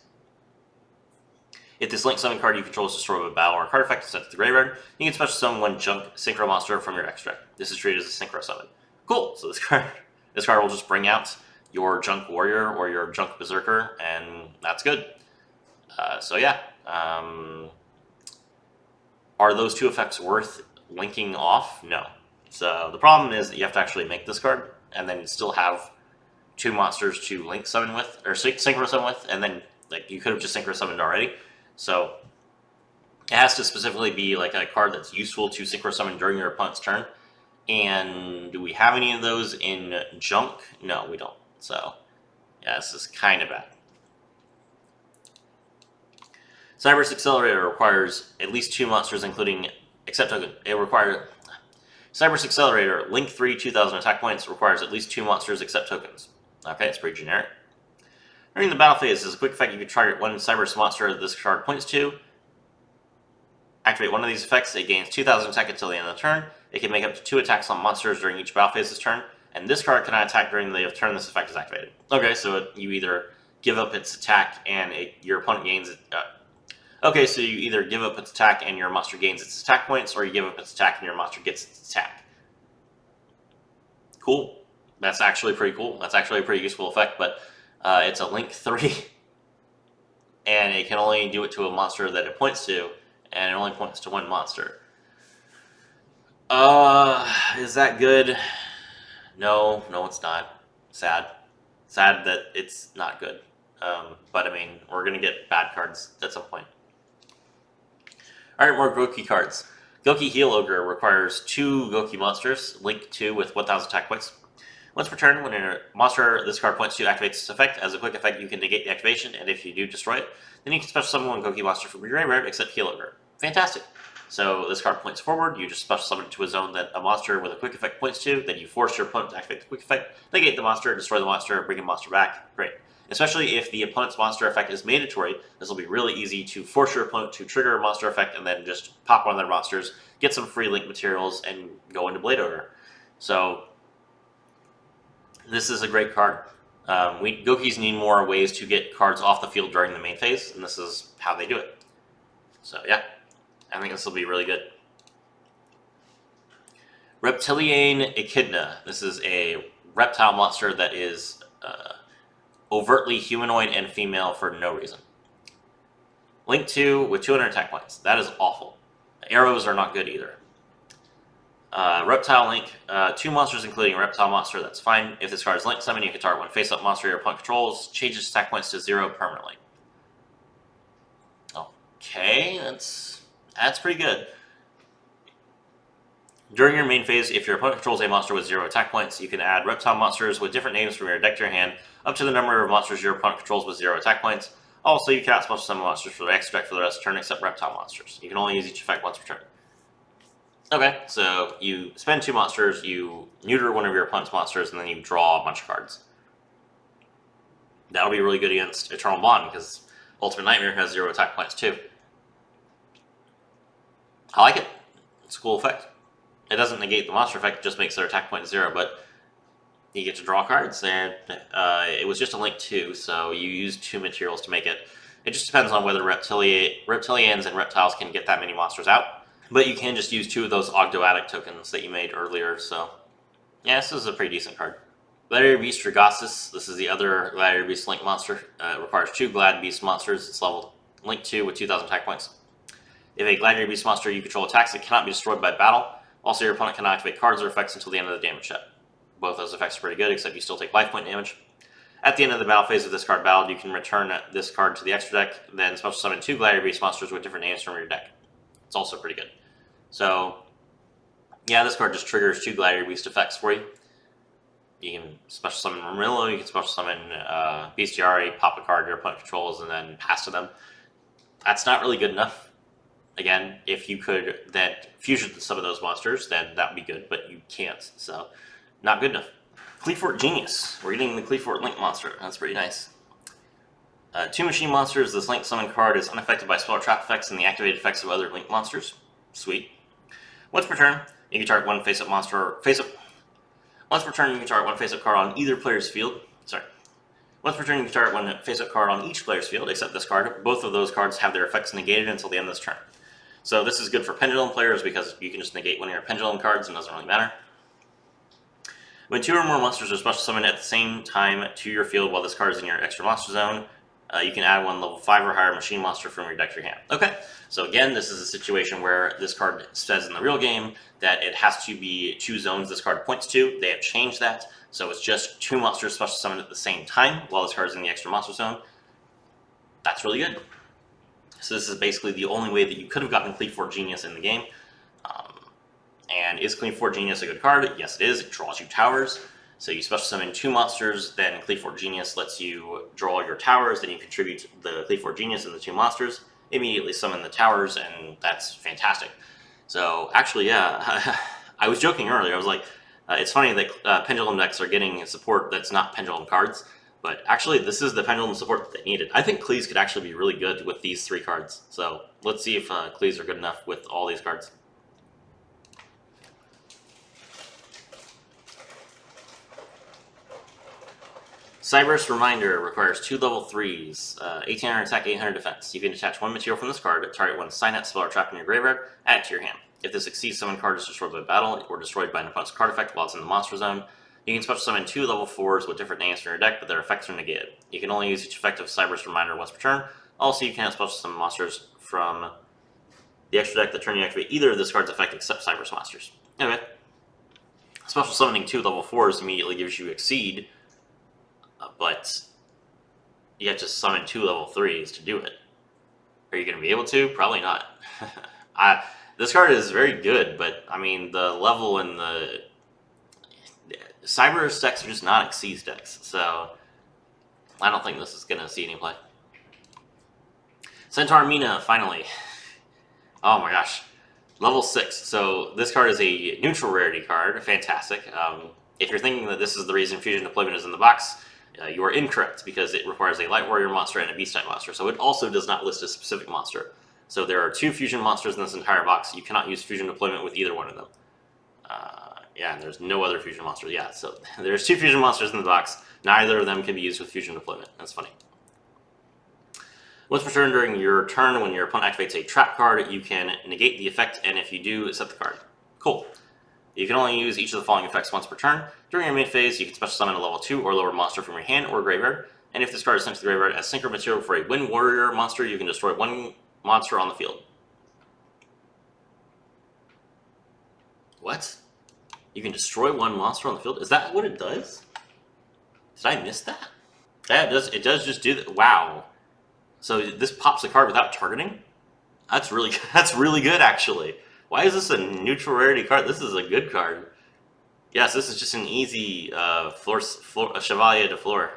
If this link summon card you control is destroyed with a battle or a card effect sent to the graveyard, you can special summon one junk synchro monster from your extra deck. This is treated as a synchro summon. Cool. So this card will just bring out your junk warrior or your junk berserker, and that's good. So yeah, are those 2 effects worth linking off? No. So the problem is that you have to actually make this card, and then still have 2 monsters to link summon with, or synchro summon with, and then like you could have just synchro summoned already. So it has to specifically be like a card that's useful to synchro summon during your opponent's turn. And do we have any of those in junk? No, we don't. So yeah, this is kind of bad. Cyber's Accelerator requires at least 2 monsters, including except token. It requires Cyber's Accelerator, link 3 2000 attack points, requires at least 2 monsters except tokens. Okay, it's pretty generic. During the battle phase, as a quick effect, you can target one Cyber's monster this card points to. Activate one of these effects, it gains 2000 attack until the end of the turn. It can make up to 2 attacks on monsters during each battle phase's turn, and this card cannot attack during the turn this effect is activated. Okay, so you either give up its attack and your opponent gains it. Okay, so you either give up its attack and your monster gains its attack points, or you give up its attack and your monster gets its attack. Cool. That's actually pretty cool. That's actually a pretty useful effect, but it's a link 3, and it can only do it to a monster that it points to, and it only points to 1 monster. Is that good? No, it's not. Sad that it's not good. But I mean, we're gonna get bad cards at some point. Alright, more Goki cards. Goki Heal Ogre requires 2 Goki monsters, link 2 with 1000 attack points. Once per turn, when a monster this card points to activates this effect, as a quick effect you can negate the activation, and if you do destroy it, then you can special summon one Goki monster from your graveyard except Heal Ogre. Fantastic! So this card points forward, you just special summon it to a zone that a monster with a quick effect points to, then you force your opponent to activate the quick effect, negate the monster, destroy the monster, bring a monster back. Great. Especially if the opponent's monster effect is mandatory, this will be really easy to force your opponent to trigger a monster effect and then just pop one of their monsters, get some free link materials, and go into Blade Ogre. So this is a great card. Gokis need more ways to get cards off the field during the main phase, and this is how they do it. So yeah, I think this will be really good. Reptilian Echidna. This is a reptile monster that is overtly humanoid and female for no reason. Link 2 with 200 attack points. That is awful. Arrows are not good either. Reptile Link, 2 monsters including a reptile monster, that's fine. If this card is link summon, you can target one face-up monster your opponent controls, changes attack points to 0 permanently. Okay, that's pretty good. During your main phase, if your opponent controls a monster with 0 attack points, you can add reptile monsters with different names from your deck to your hand, up to the number of monsters your opponent controls with 0 attack points. Also, you cannot special summon monsters for the extra deck for the rest of the turn except reptile monsters. You can only use each effect once per turn. Okay, so you spend 2 monsters, you neuter one of your opponent's monsters, and then you draw a bunch of cards. That'll be really good against Eternal Bond, because Ultimate Nightmare has 0 attack points too. I like it. It's a cool effect. It doesn't negate the monster effect, it just makes their attack point 0, but you get to draw cards, and it was just a link 2, so you use 2 materials to make it. It just depends on whether reptilians and reptiles can get that many monsters out, but you can just use 2 of those Ogdoadic tokens that you made earlier, so yeah, this is a pretty decent card. Gladiator Beast Regastus, this is the other Gladiator Beast link monster. It requires 2 Glad Beast monsters. It's level link 2 with 2000 attack points. If a Gladiator Beast monster you control attacks, it cannot be destroyed by battle. Also, your opponent cannot activate cards or effects until the end of the damage step. Both those effects are pretty good, except you still take life point damage. At the end of the battle phase of this card battled, you can return this card to the extra deck, then special summon 2 Gladiator Beast monsters with different names from your deck. It's also pretty good. So, yeah, this card just triggers 2 Gladiator Beast effects for you. You can special summon Romillo, you can special summon Bestiari, pop a card your opponent controls, and then pass to them. That's not really good enough. Again, if you could then fusion some of those monsters, then that would be good, but you can't, so not good enough. Cleefort Genius. We're getting the Cleefort Link monster. That's pretty nice. 2 machine monsters. This Link summon card is unaffected by spell or trap effects and the activated effects of other Link monsters. Sweet. Once per turn, you can target one face-up monster. Once per turn, you can target one face-up card on either player's field. Once per turn, you can target one face-up card on each player's field, except this card. Both of those cards have their effects negated until the end of this turn. So this is good for Pendulum players because you can just negate one of your Pendulum cards and it doesn't really matter. When 2 or more monsters are special summoned at the same time to your field while this card is in your extra monster zone, you can add one level 5 or higher machine monster from your deck to your hand. Okay, so again, this is a situation where this card says in the real game that it has to be 2 zones this card points to. They have changed that, so it's just 2 monsters special summoned at the same time while this card is in the extra monster zone. That's really good. So this is basically the only way that you could have gotten Cleefort Genius in the game. And is Cleefort Genius a good card? Yes, it is. It draws you towers. So you special summon 2 monsters, then Cleefort Genius lets you draw your towers, then you contribute the Cleefort Genius and the 2 monsters, immediately summon the towers, and that's fantastic. So actually, yeah, I was joking earlier. I was like, it's funny that Pendulum decks are getting support that's not Pendulum cards, but actually this is the Pendulum support that they needed. I think Clees could actually be really good with these 3 cards. So let's see if Clees are good enough with all these cards. Cyber's Reminder requires 2 level 3s, 1800 attack, 800 defense. You can detach 1 material from this card, target 1 Signet spell or trap in your graveyard, add it to your hand. If this succeeds, summon card is destroyed by battle or destroyed by an opponent's card effect while it's in the monster zone. You can special summon 2 level 4s with different names from your deck, but their effects are negated. You can only use each effect of Cyber's Reminder once per turn. Also, you can special summon monsters from the extra deck that turn you activate either of this card's effect except Cyber's monsters. Okay. Special summoning 2 level 4s immediately gives you Exceed, but you have to summon 2 level 3s to do it. Are you going to be able to? Probably not. This card is very good, but I mean, the level in the Cyber's decks are just not Exceed decks, so I don't think this is going to see any play. Centaur Mina, finally. Oh my gosh. Level 6. So this card is a neutral rarity card. Fantastic. If you're thinking that this is the reason Fusion Deployment is in the box, you are incorrect, because it requires a Light Warrior monster and a Beast-type monster, so it also does not list a specific monster. So there are 2 fusion monsters in this entire box. You cannot use Fusion Deployment with either one of them. Yeah, and there's no other fusion monsters. Yeah, so there's 2 fusion monsters in the box. Neither of them can be used with Fusion Deployment. That's funny. Once per turn during your turn, when your opponent activates a trap card, you can negate the effect, and if you do, set the card. Cool. You can only use each of the following effects once per turn. During your main phase, you can special summon a level 2 or lower monster from your hand or graveyard, and if this card is sent to the graveyard as synchro material for a Wind Warrior monster, you can destroy 1 monster on the field. What? You can destroy 1 monster on the field? Is that what it does? Did I miss that? Yeah, it does just do that. Wow. So this pops a card without targeting? That's really good, actually. Why is this a neutral rarity card? This is a good card. Yes, this is just an easy Chevalier de Fleur.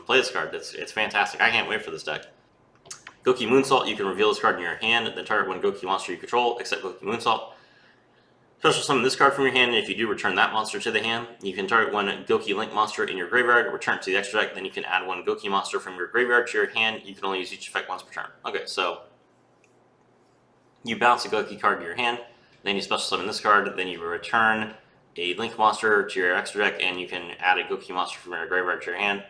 Play this card. It's fantastic. I can't wait for this deck. Goki Moonsault, you can reveal this card in your hand, then target 1 Goki monster you control, except Goki Moonsault. Special summon this card from your hand, and if you do, return that monster to the hand. You can target 1 Goki Link monster in your graveyard, return it to the extra deck, then you can add 1 Goki monster from your graveyard to your hand. You can only use each effect once per turn. Okay, so you bounce a Goki card to your hand, then you special summon this card, then you return a Link monster to your extra deck, and you can add a Goki monster from your graveyard to your hand,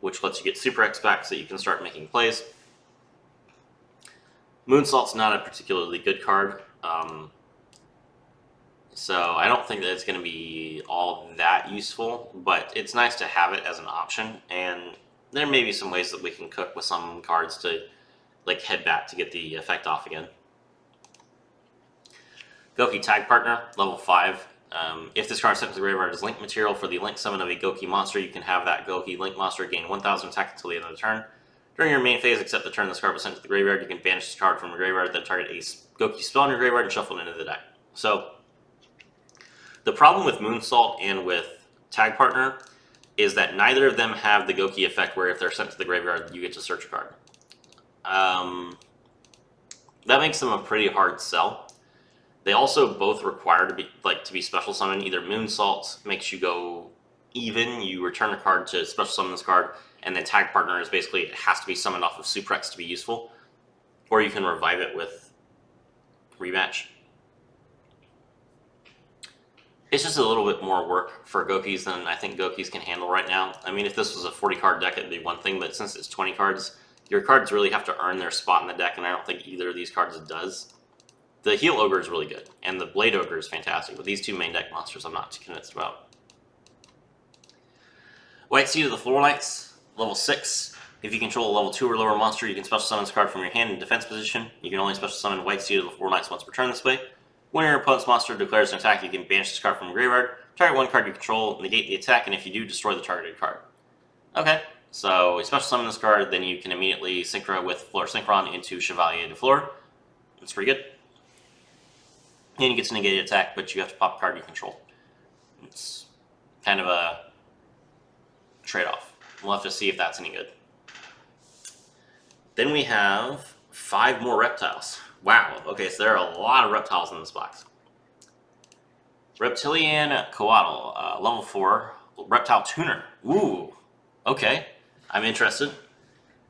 which lets you get Super X back so you can start making plays. Moonsault's not a particularly good card, so I don't think that it's going to be all that useful, but it's nice to have it as an option, and there may be some ways that we can cook with some cards to like head back to get the effect off again. Goki Tag Partner, level 5. If this card sent to the graveyard is Link material for the Link summon of a Goki monster, you can have that Goki Link monster gain 1000 attack until the end of the turn. During your main phase, except the turn this card was sent to the graveyard, you can banish this card from your graveyard, then target a Goki spell in your graveyard and shuffle it into the deck. So the problem with Moonsault and with Tag Partner is that neither of them have the Goki effect where if they're sent to the graveyard, you get to search a card. That makes them a pretty hard sell. They also both require to be special summoned. Either Moonsault makes you go even, you return a card to special summon this card, and then Tag Partner is basically it has to be summoned off of Suprex to be useful, or you can revive it with Rematch. It's just a little bit more work for Gokis than I think Gokis can handle right now. I mean, if this was a 40 card deck, it'd be one thing, but since it's 20 cards, your cards really have to earn their spot in the deck, and I don't think either of these cards does. The Heal Ogre is really good, and the Blade Ogre is fantastic, but these two main deck monsters I'm not too convinced about. White Seed of the Floor Knights, level 6. If you control a level 2 or lower monster, you can special summon this card from your hand in defense position. You can only special summon White Seed of the Floor Knights once per turn this way. When your opponent's monster declares an attack, you can banish this card from the graveyard, target one card you control, negate the attack, and if you do, destroy the targeted card. Okay, so you special summon this card, then you can immediately synchro with Fleur Synchron into Chevalier de Fleur. That's pretty good. And you get to negate attack, but you have to pop a card you control. It's kind of a trade-off. We'll have to see if that's any good. Then we have 5 more reptiles. Wow, okay, so there are a lot of reptiles in this box. Reptilian Coatl, level 4, Reptile Tuner. Ooh, okay, I'm interested.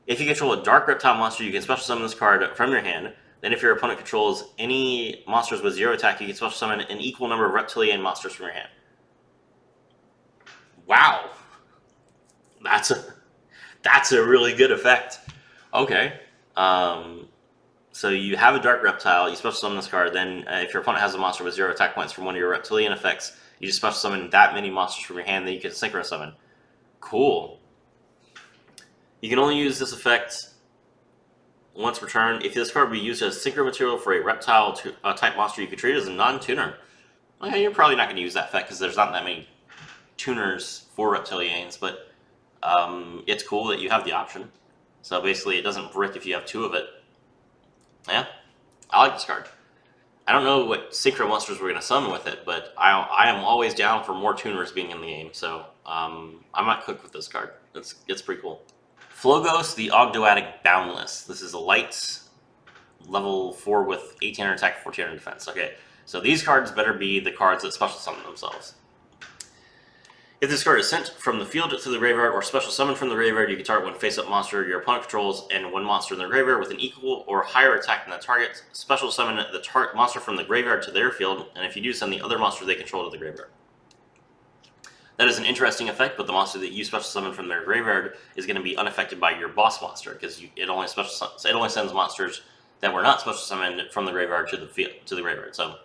If you control a dark reptile monster, you can special summon this card from your hand. Then if your opponent controls any monsters with 0 attack, you can special summon an equal number of reptilian monsters from your hand. Wow. That's a really good effect. Okay. So you have a dark reptile, you special summon this card, then if your opponent has a monster with 0 attack points from one of your reptilian effects, you just special summon that many monsters from your hand that you can synchro summon. Cool. You can only use this effect once per turn. If this card be used as synchro material for a reptile type monster, you can treat it as a non-tuner. Okay, you're probably not going to use that effect because there's not that many tuners for reptilians, but it's cool that you have the option. So basically, it doesn't brick if you have 2 of it. Yeah, I like this card. I don't know what synchro monsters we're going to summon with it, but I am always down for more tuners being in the game, so I might cook with this card. It's pretty cool. Flogos, the Ogdoadic Boundless. This is a light, level 4 with 1800 attack, 1400 defense. Okay, so these cards better be the cards that special summon themselves. If this card is sent from the field to the graveyard or special summoned from the graveyard, you can target one face-up monster your opponent controls and one monster in the graveyard with an equal or higher attack than the target. Special summon the monster from the graveyard to their field, and if you do, send the other monster they control to the graveyard. That is an interesting effect, but the monster that you special summon from their graveyard is going to be unaffected by your boss monster because it only sends monsters that were not special summoned from the graveyard to the graveyard. So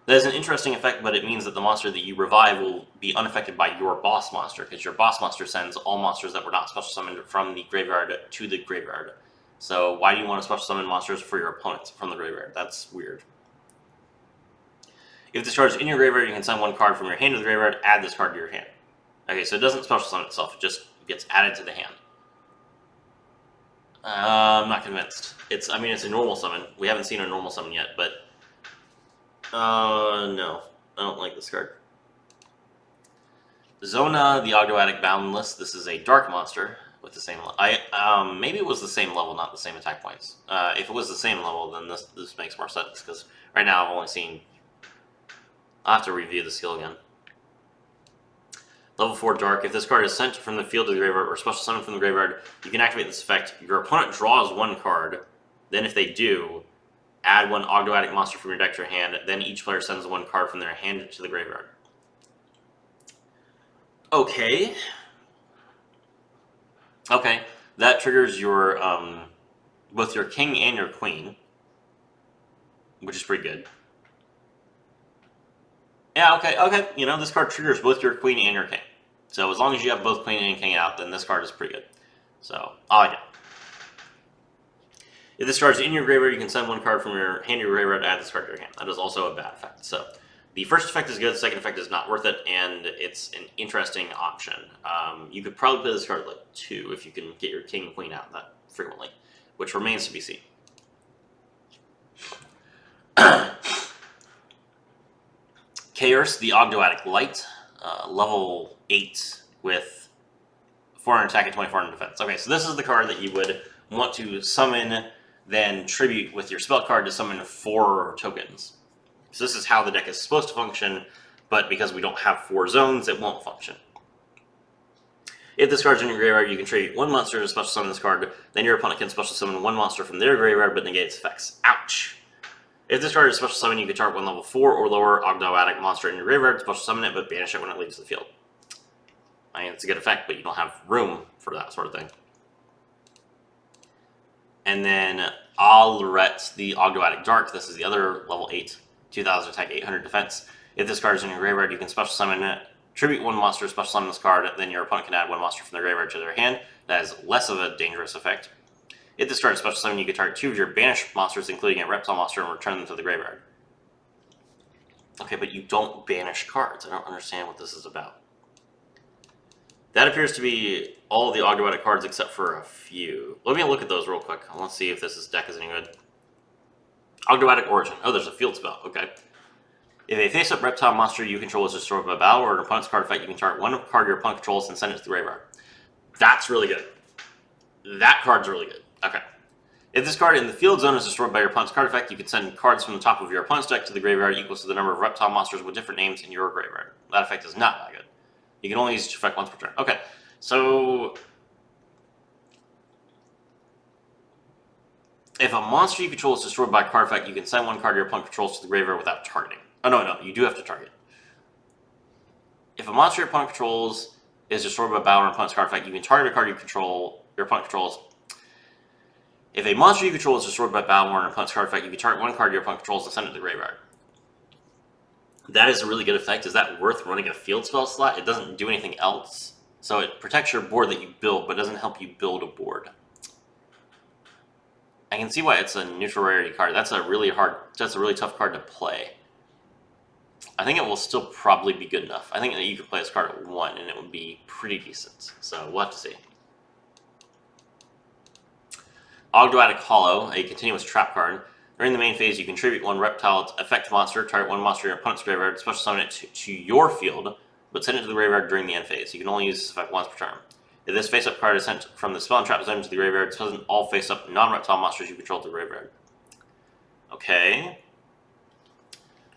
that is an interesting effect, but it means that the monster that you revive will be unaffected by your boss monster because your boss monster sends all monsters that were not special summoned from the graveyard to the graveyard. So why do you want to special summon monsters for your opponents from the graveyard? That's weird. If this card is in your graveyard, you can send one card from your hand to the graveyard, add this card to your hand. Okay, so it doesn't special summon itself, it just gets added to the hand. I'm not convinced. It's a normal summon. We haven't seen a normal summon yet, but no. I don't like this card. Zona, the Ogdoadic Boundless. This is a dark monster with the same maybe it was the same level, not the same attack points. If it was the same level, then this makes more sense, because right now I've only seen... I'll have to review the skill again. Level 4 Dark. If this card is sent from the field to the graveyard or special summoned from the graveyard, you can activate this effect. Your opponent draws 1 card. Then if they do, add 1 Ogdoadic monster from your deck to your hand. Then each player sends 1 card from their hand to the graveyard. Okay. Okay. That triggers your both your king and your queen, which is pretty good. Yeah, okay. You know, this card triggers both your queen and your king. So as long as you have both queen and king out, then this card is pretty good. So, I like it. If this card is in your graveyard, you can send 1 card from your hand to your graveyard, add this card to your hand. That is also a bad effect. So, the first effect is good, the second effect is not worth it, and it's an interesting option. You could probably play this card like 2 if you can get your king and queen out that frequently, which remains to be seen. Chaos, the Ogdoadic Light, level 8 with 400 attack and 2400 defense. Okay, so this is the card that you would want to summon then tribute with your spell card to summon 4 tokens. So this is how the deck is supposed to function, but because we don't have 4 zones, it won't function. If this card's in your graveyard, you can tribute 1 monster to special summon this card, then your opponent can special summon 1 monster from their graveyard but negate its effects. Ouch! If this card is special summon, you can target 1 level 4 or lower Ogdoadic monster in your graveyard, special summon it, but banish it when it leaves the field. I mean, it's a good effect, but you don't have room for that sort of thing. And then Alret the Ogdoadic Dark. This is the other level 8, 2000 attack, 800 defense. If this card is in your graveyard, you can special summon it, tribute 1 monster, special summon this card, then your opponent can add 1 monster from their graveyard to their hand. That is less of a dangerous effect. If this card is special summon, you can target 2 of your banished monsters, including a reptile monster, and return them to the graveyard. Okay, but you don't banish cards. I don't understand what this is about. That appears to be all the Ogdoadic cards except for a few. Let me look at those real quick. I want to see if this deck is any good. Ogdoadic Origin. Oh, there's a field spell. Okay. If a face-up reptile monster you control is destroyed by battle or an opponent's card effect, you can target 1 card your opponent controls and send it to the graveyard. That's really good. That card's really good. Okay. If this card in the field zone is destroyed by your opponent's card effect, you can send cards from the top of your opponent's deck to the graveyard equals to the number of reptile monsters with different names in your graveyard. That effect is not that good. You can only use this effect once per turn. Okay, so if a monster you control is destroyed by a card effect, you can send 1 card your opponent controls to the graveyard without targeting. Oh, no, you do have to target. If a monster your opponent controls is destroyed by a battle or opponent's card effect, you can target a card your opponent controls. If a monster you control is destroyed by battle or an opponent's card effect, you can target 1 card your opponent controls and send it to the graveyard. That is a really good effect. Is that worth running a field spell slot? It doesn't do anything else. So it protects your board that you build, but doesn't help you build a board. I can see why it's a neutral rarity card. That's a really tough card to play. I think it will still probably be good enough. I think that you could play this card at 1 and it would be pretty decent. So we'll have to see. Ogdoadic Hollow, a continuous trap card. During the main phase, you contribute 1 reptile effect monster, target 1 monster in your opponent's graveyard, special summon it to your field, but send it to the graveyard during the end phase. You can only use this effect once per turn. If this face-up card is sent from the spell and trap zone to the graveyard, send all face-up non-reptile monsters you control to the graveyard. Okay.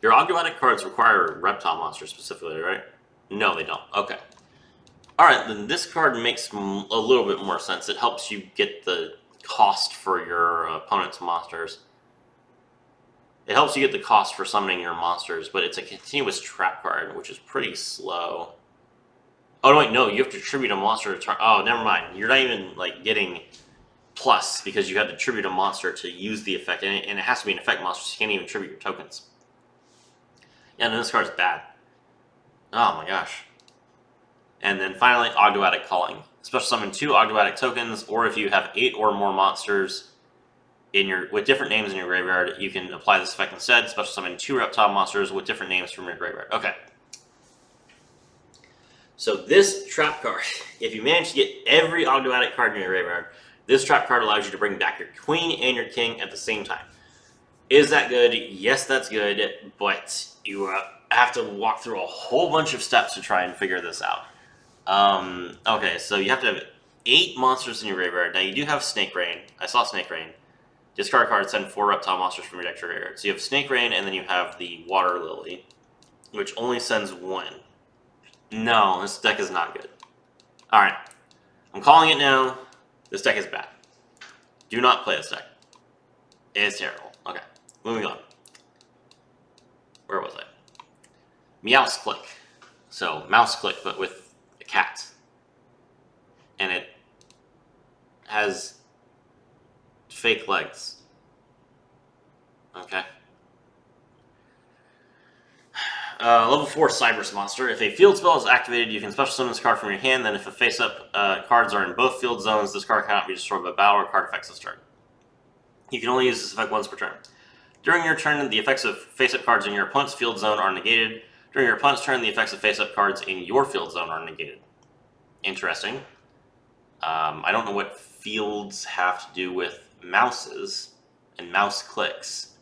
Your Ogdoadic cards require reptile monsters specifically, right? No, they don't. Okay. Alright, then this card makes a little bit more sense. It helps you get the cost for your opponent's monsters. It helps you get the cost for summoning your monsters, but it's a continuous trap card, which is pretty slow. Oh, wait, no, you have to tribute a monster to oh, never mind. You're not even, getting plus, because you have to tribute a monster to use the effect, and it has to be an effect monster, so you can't even tribute your tokens. Yeah, no, this card's bad. Oh my gosh. And then finally, Ogdoadic Calling. Special summon 2 Ogdoadic tokens, or if you have 8 or more monsters with different names in your graveyard, you can apply this effect instead. Special summon 2 reptile monsters with different names from your graveyard. Okay. So this trap card, if you manage to get every Ogdoadic card in your graveyard, this trap card allows you to bring back your queen and your king at the same time. Is that good? Yes, that's good, but you have to walk through a whole bunch of steps to try and figure this out. Okay, so you have to have 8 monsters in your graveyard. Now you do have Snake Rain. I saw Snake Rain. Discard a card, send 4 reptile monsters from your deck to your graveyard. So you have Snake Rain, and then you have the Water Lily, which only sends 1. No, this deck is not good. Alright, I'm calling it now. This deck is bad. Do not play this deck. It is terrible. Okay, moving on. Where was I? Meow's Click. So, Mouse Click, but with a cat. And it has fake legs. Okay. Level 4 Cyberus Monster. If a field spell is activated, you can special summon this card from your hand. Then if a face-up cards are in both field zones, this card cannot be destroyed by battle or card effects this turn. You can only use this effect once per turn. During your turn, the effects of face-up cards in your opponent's field zone are negated. During your opponent's turn, the effects of face-up cards in your field zone are negated. Interesting. I don't know what fields have to do with mouses and mouse clicks.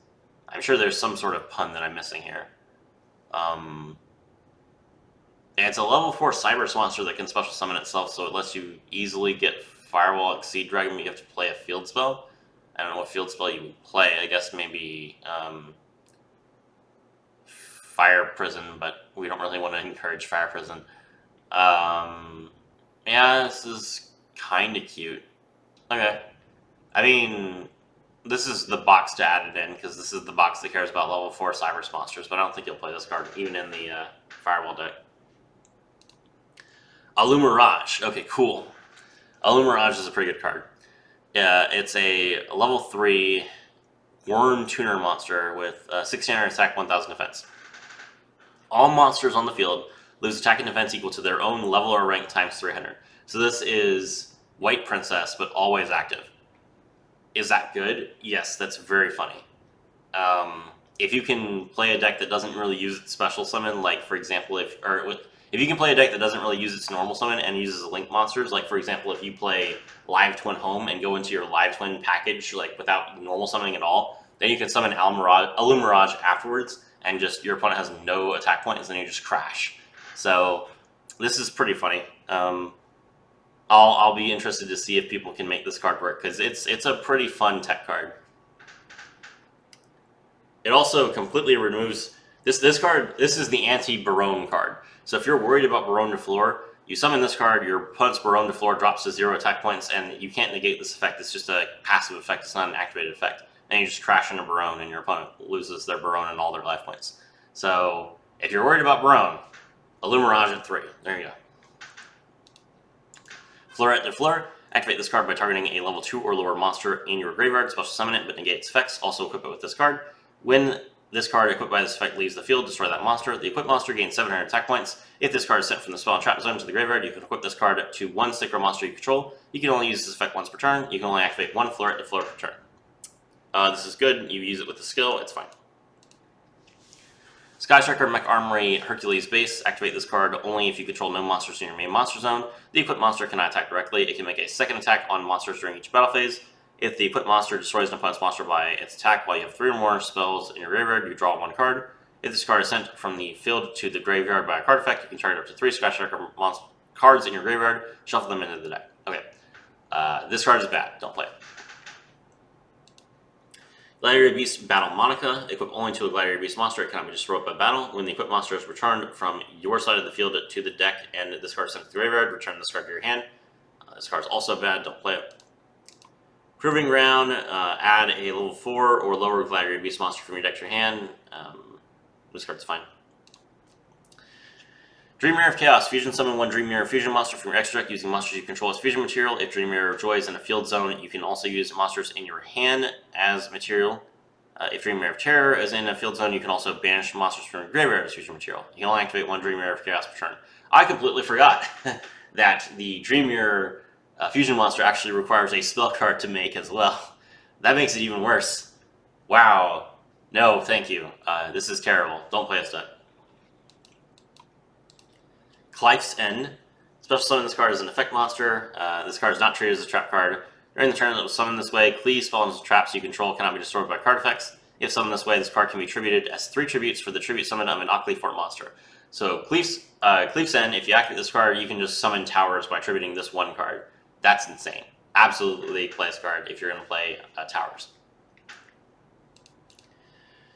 I'm sure there's some sort of pun that I'm missing here. And it's a level 4 Cyberus monster that can special summon itself, so it lets you easily get Firewall Exceed Dragon when you have to play a field spell. I don't know what field spell you would play. I guess maybe Fire Prison, but we don't really want to encourage Fire Prison. Yeah, this is kind of cute. Okay. I mean, this is the box to add it in, because this is the box that cares about level 4 Cyberse monsters, but I don't think you'll play this card, even in the Firewall deck. Alumirage. Okay, cool. Alumirage is a pretty good card. It's a level 3 Worm Tuner monster with 1600 attack, 1000 defense. All monsters on the field lose attack and defense equal to their own level or rank times 300. So this is White Princess, but always active. Is that good? Yes, that's very funny. If you can play a deck that doesn't really use its special summon, like for example, if you can play a deck that doesn't really use its normal summon and uses link monsters, like for example, if you play Live Twin Home and go into your Live Twin package like without normal summoning at all, then you can summon Alumirage afterwards, and just your opponent has no attack points, and you just crash. So this is pretty funny. I'll be interested to see if people can make this card work, because it's a pretty fun tech card. It also completely removes this card. This is the anti-Barone card. So if you're worried about Barone to floor, you summon this card, your opponent's Barone to floor drops to 0 attack points, and you can't negate this effect. It's just a passive effect. It's not an activated effect. And you just crash into Barone, and your opponent loses their Barone and all their life points. So if you're worried about Barone, Alumirage at 3. There you go. Florette de Fleur. Activate this card by targeting a level 2 or lower monster in your graveyard. Special summon it, but negate its effects. Also equip it with this card. When this card equipped by this effect leaves the field, destroy that monster. The equipped monster gains 700 attack points. If this card is sent from the spell and trap zone to the graveyard, you can equip this card to one synchro monster you control. You can only use this effect once per turn. You can only activate one Florette de Fleur per turn. This is good. You use it with the skill. It's fine. Sky Striker Mech Armory Hercules Base. Activate this card only if you control no monsters in your main monster zone. The equipped monster cannot attack directly. It can make a second attack on monsters during each battle phase. If the equipped monster destroys an opponent's monster by its attack while you have 3 or more spells in your graveyard, you draw 1 card. If this card is sent from the field to the graveyard by a card effect, you can target up to 3 Sky Striker cards in your graveyard, shuffle them into the deck. Okay, this card is bad. Don't play it. Gladiator Beast Battle Monica. Equip only to a Gladiator Beast monster. It cannot be destroyed by battle. When the equipped monster is returned from your side of the field to the deck and this card is sent to the graveyard, return this card to your hand. This card is also bad. Don't play it. Proving Ground. Add a level 4 or lower Gladiator Beast monster from your deck to your hand. This card's fine. Dream Mirror of Chaos. Fusion summon 1 Dream Mirror Fusion monster from your extra deck using monsters you control as fusion material. If Dream Mirror of Joy is in a field zone, you can also use monsters in your hand as material. If Dream Mirror of Terror is in a field zone, you can also banish monsters from your graveyard as fusion material. You can only activate 1 Dream Mirror of Chaos per turn. I completely forgot that the Dream Mirror fusion monster actually requires a spell card to make as well. That makes it even worse. Wow. No, thank you. This is terrible. Don't play this deck. Clife's End. Special summon this card as an effect monster. This card is not treated as a trap card. During the turn that was summoned this way, Cleave spawns traps you control cannot be destroyed by card effects. If summoned this way, this card can be tributed as 3 tributes for the tribute summon of an Ockley Fort monster. So Cleave's End, if you activate this card, you can just summon towers by tributing this 1 card. That's insane. Absolutely play this card if you're going to play towers.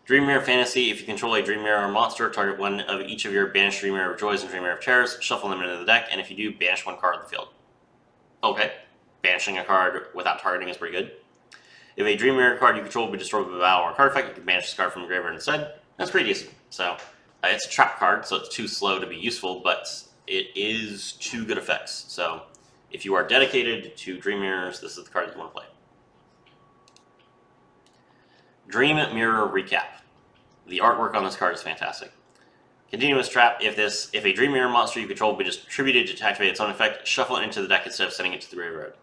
Dream Mirror Fantasy. If you control a Dream Mirror monster, target 1 of each of your banished Dream Mirror of Joys and Dream Mirror of Terrors, shuffle them into the deck, and if you do, banish 1 card of the field. Okay, banishing a card without targeting is pretty good. If a Dream Mirror card you control will be destroyed with a battle or card effect, you can banish this card from your graveyard instead. That's pretty decent. So, it's a trap card, so it's too slow to be useful, but it is 2 good effects. So, if you are dedicated to Dream Mirrors, this is the card that you want to play. Dream Mirror Recap. The artwork on this card is fantastic. Continuous Trap. If a Dream Mirror monster you control will be distributed to activate its own effect, shuffle it into the deck instead of sending it to the graveyard.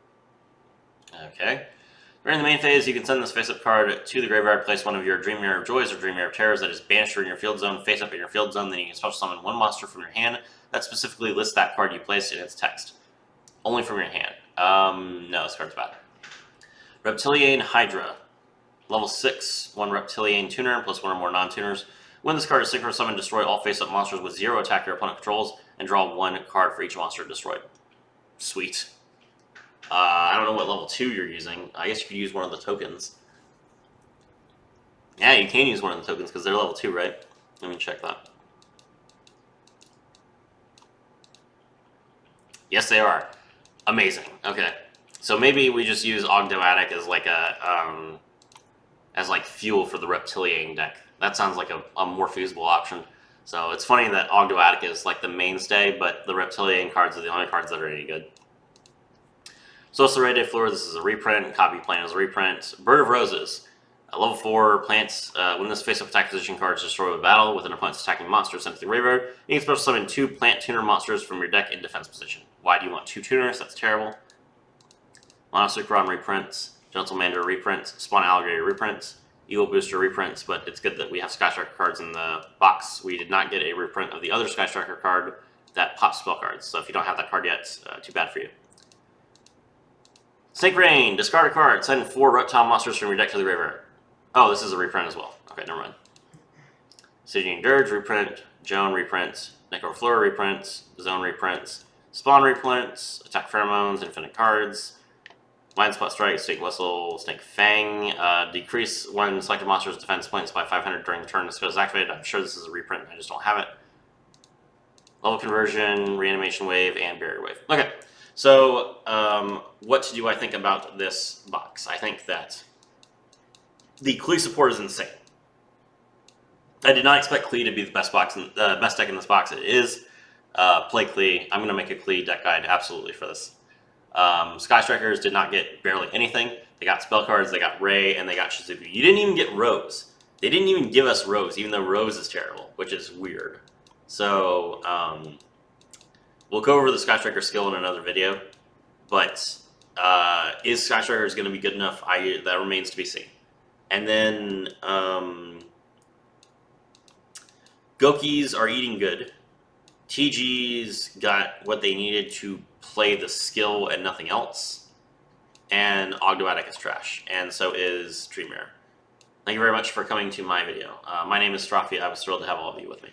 Okay. During the main phase, you can send this face-up card to the graveyard, place 1 of your Dream Mirror of Joys or Dream Mirror of Terrors that is banished from your field zone, face up in your field zone, then you can special summon 1 monster from your hand that specifically lists that card you placed in its text. Only from your hand. No, this card's bad. Reptilian Hydra. Level 6, 1 Reptilian Tuner, plus 1 or more non-tuners. When this card is synchro summoned, destroy all face-up monsters with 0 attack your opponent controls, and draw 1 card for each monster destroyed. Sweet. I don't know what level 2 you're using. I guess you could use one of the tokens. Yeah, you can use one of the tokens because they're level 2, right? Let me check that. Yes, they are. Amazing. Okay. So maybe we just use Ogdomatic as like a as like fuel for the Reptilian deck. That sounds like a more feasible option. So it's funny that Ogdomatic is like the mainstay, but the Reptilian cards are the only cards that are any good. Social Ray Day Floor, this is a reprint. Copy Plan is a reprint. Bird of Roses. Level 4 plants. When this face-up attack position card is destroyed with battle with an opponent's attacking monster sent to the graveyard, you can special summon 2 plant tuner monsters from your deck in defense position. Why do you want 2 tuners? That's terrible. Monosuchron reprints. Gentlemander reprints. Spawn Alligator reprints. Eagle Booster reprints, but it's good that we have Sky Striker cards in the box. We did not get a reprint of the other Sky Striker card that pops spell cards, so if you don't have that card yet, too bad for you. Snake Rain, discard a card, send 4 reptile monsters from your deck to the graveyard. Oh, this is a reprint as well. Okay, never mind. Stygian Dirge reprint, Joan reprints, Necroflora reprints, Zone reprints, Spawn reprints, Attack Pheromones, Infinite cards, Mind Spot Strike, Snake Whistle, Snake Fang, decrease one selected monster's defense points by 500 during the turn the skill is activated. I'm sure this is a reprint, I just don't have it. Level Conversion, Reanimation Wave, and Barrier Wave. Okay, so what do I think about this box? I think that the Klee support is insane. I did not expect Klee to be the best best deck in this box. It is. Play Klee. I'm going to make a Klee deck guide absolutely for this. Sky Strikers did not get barely anything. They got spell cards, they got Ray, and they got Shizuku. You didn't even get Rose. They didn't even give us Rose, even though Rose is terrible, which is weird. So, we'll go over the Sky Striker skill in another video, but is Sky Strikers going to be good enough? That remains to be seen. And then Gokis are eating good. TG's got what they needed to play the skill and nothing else. And Ogdomatic is trash. And so is Dream Mirror. Thank you very much for coming to my video. My name is Strafia. I was thrilled to have all of you with me.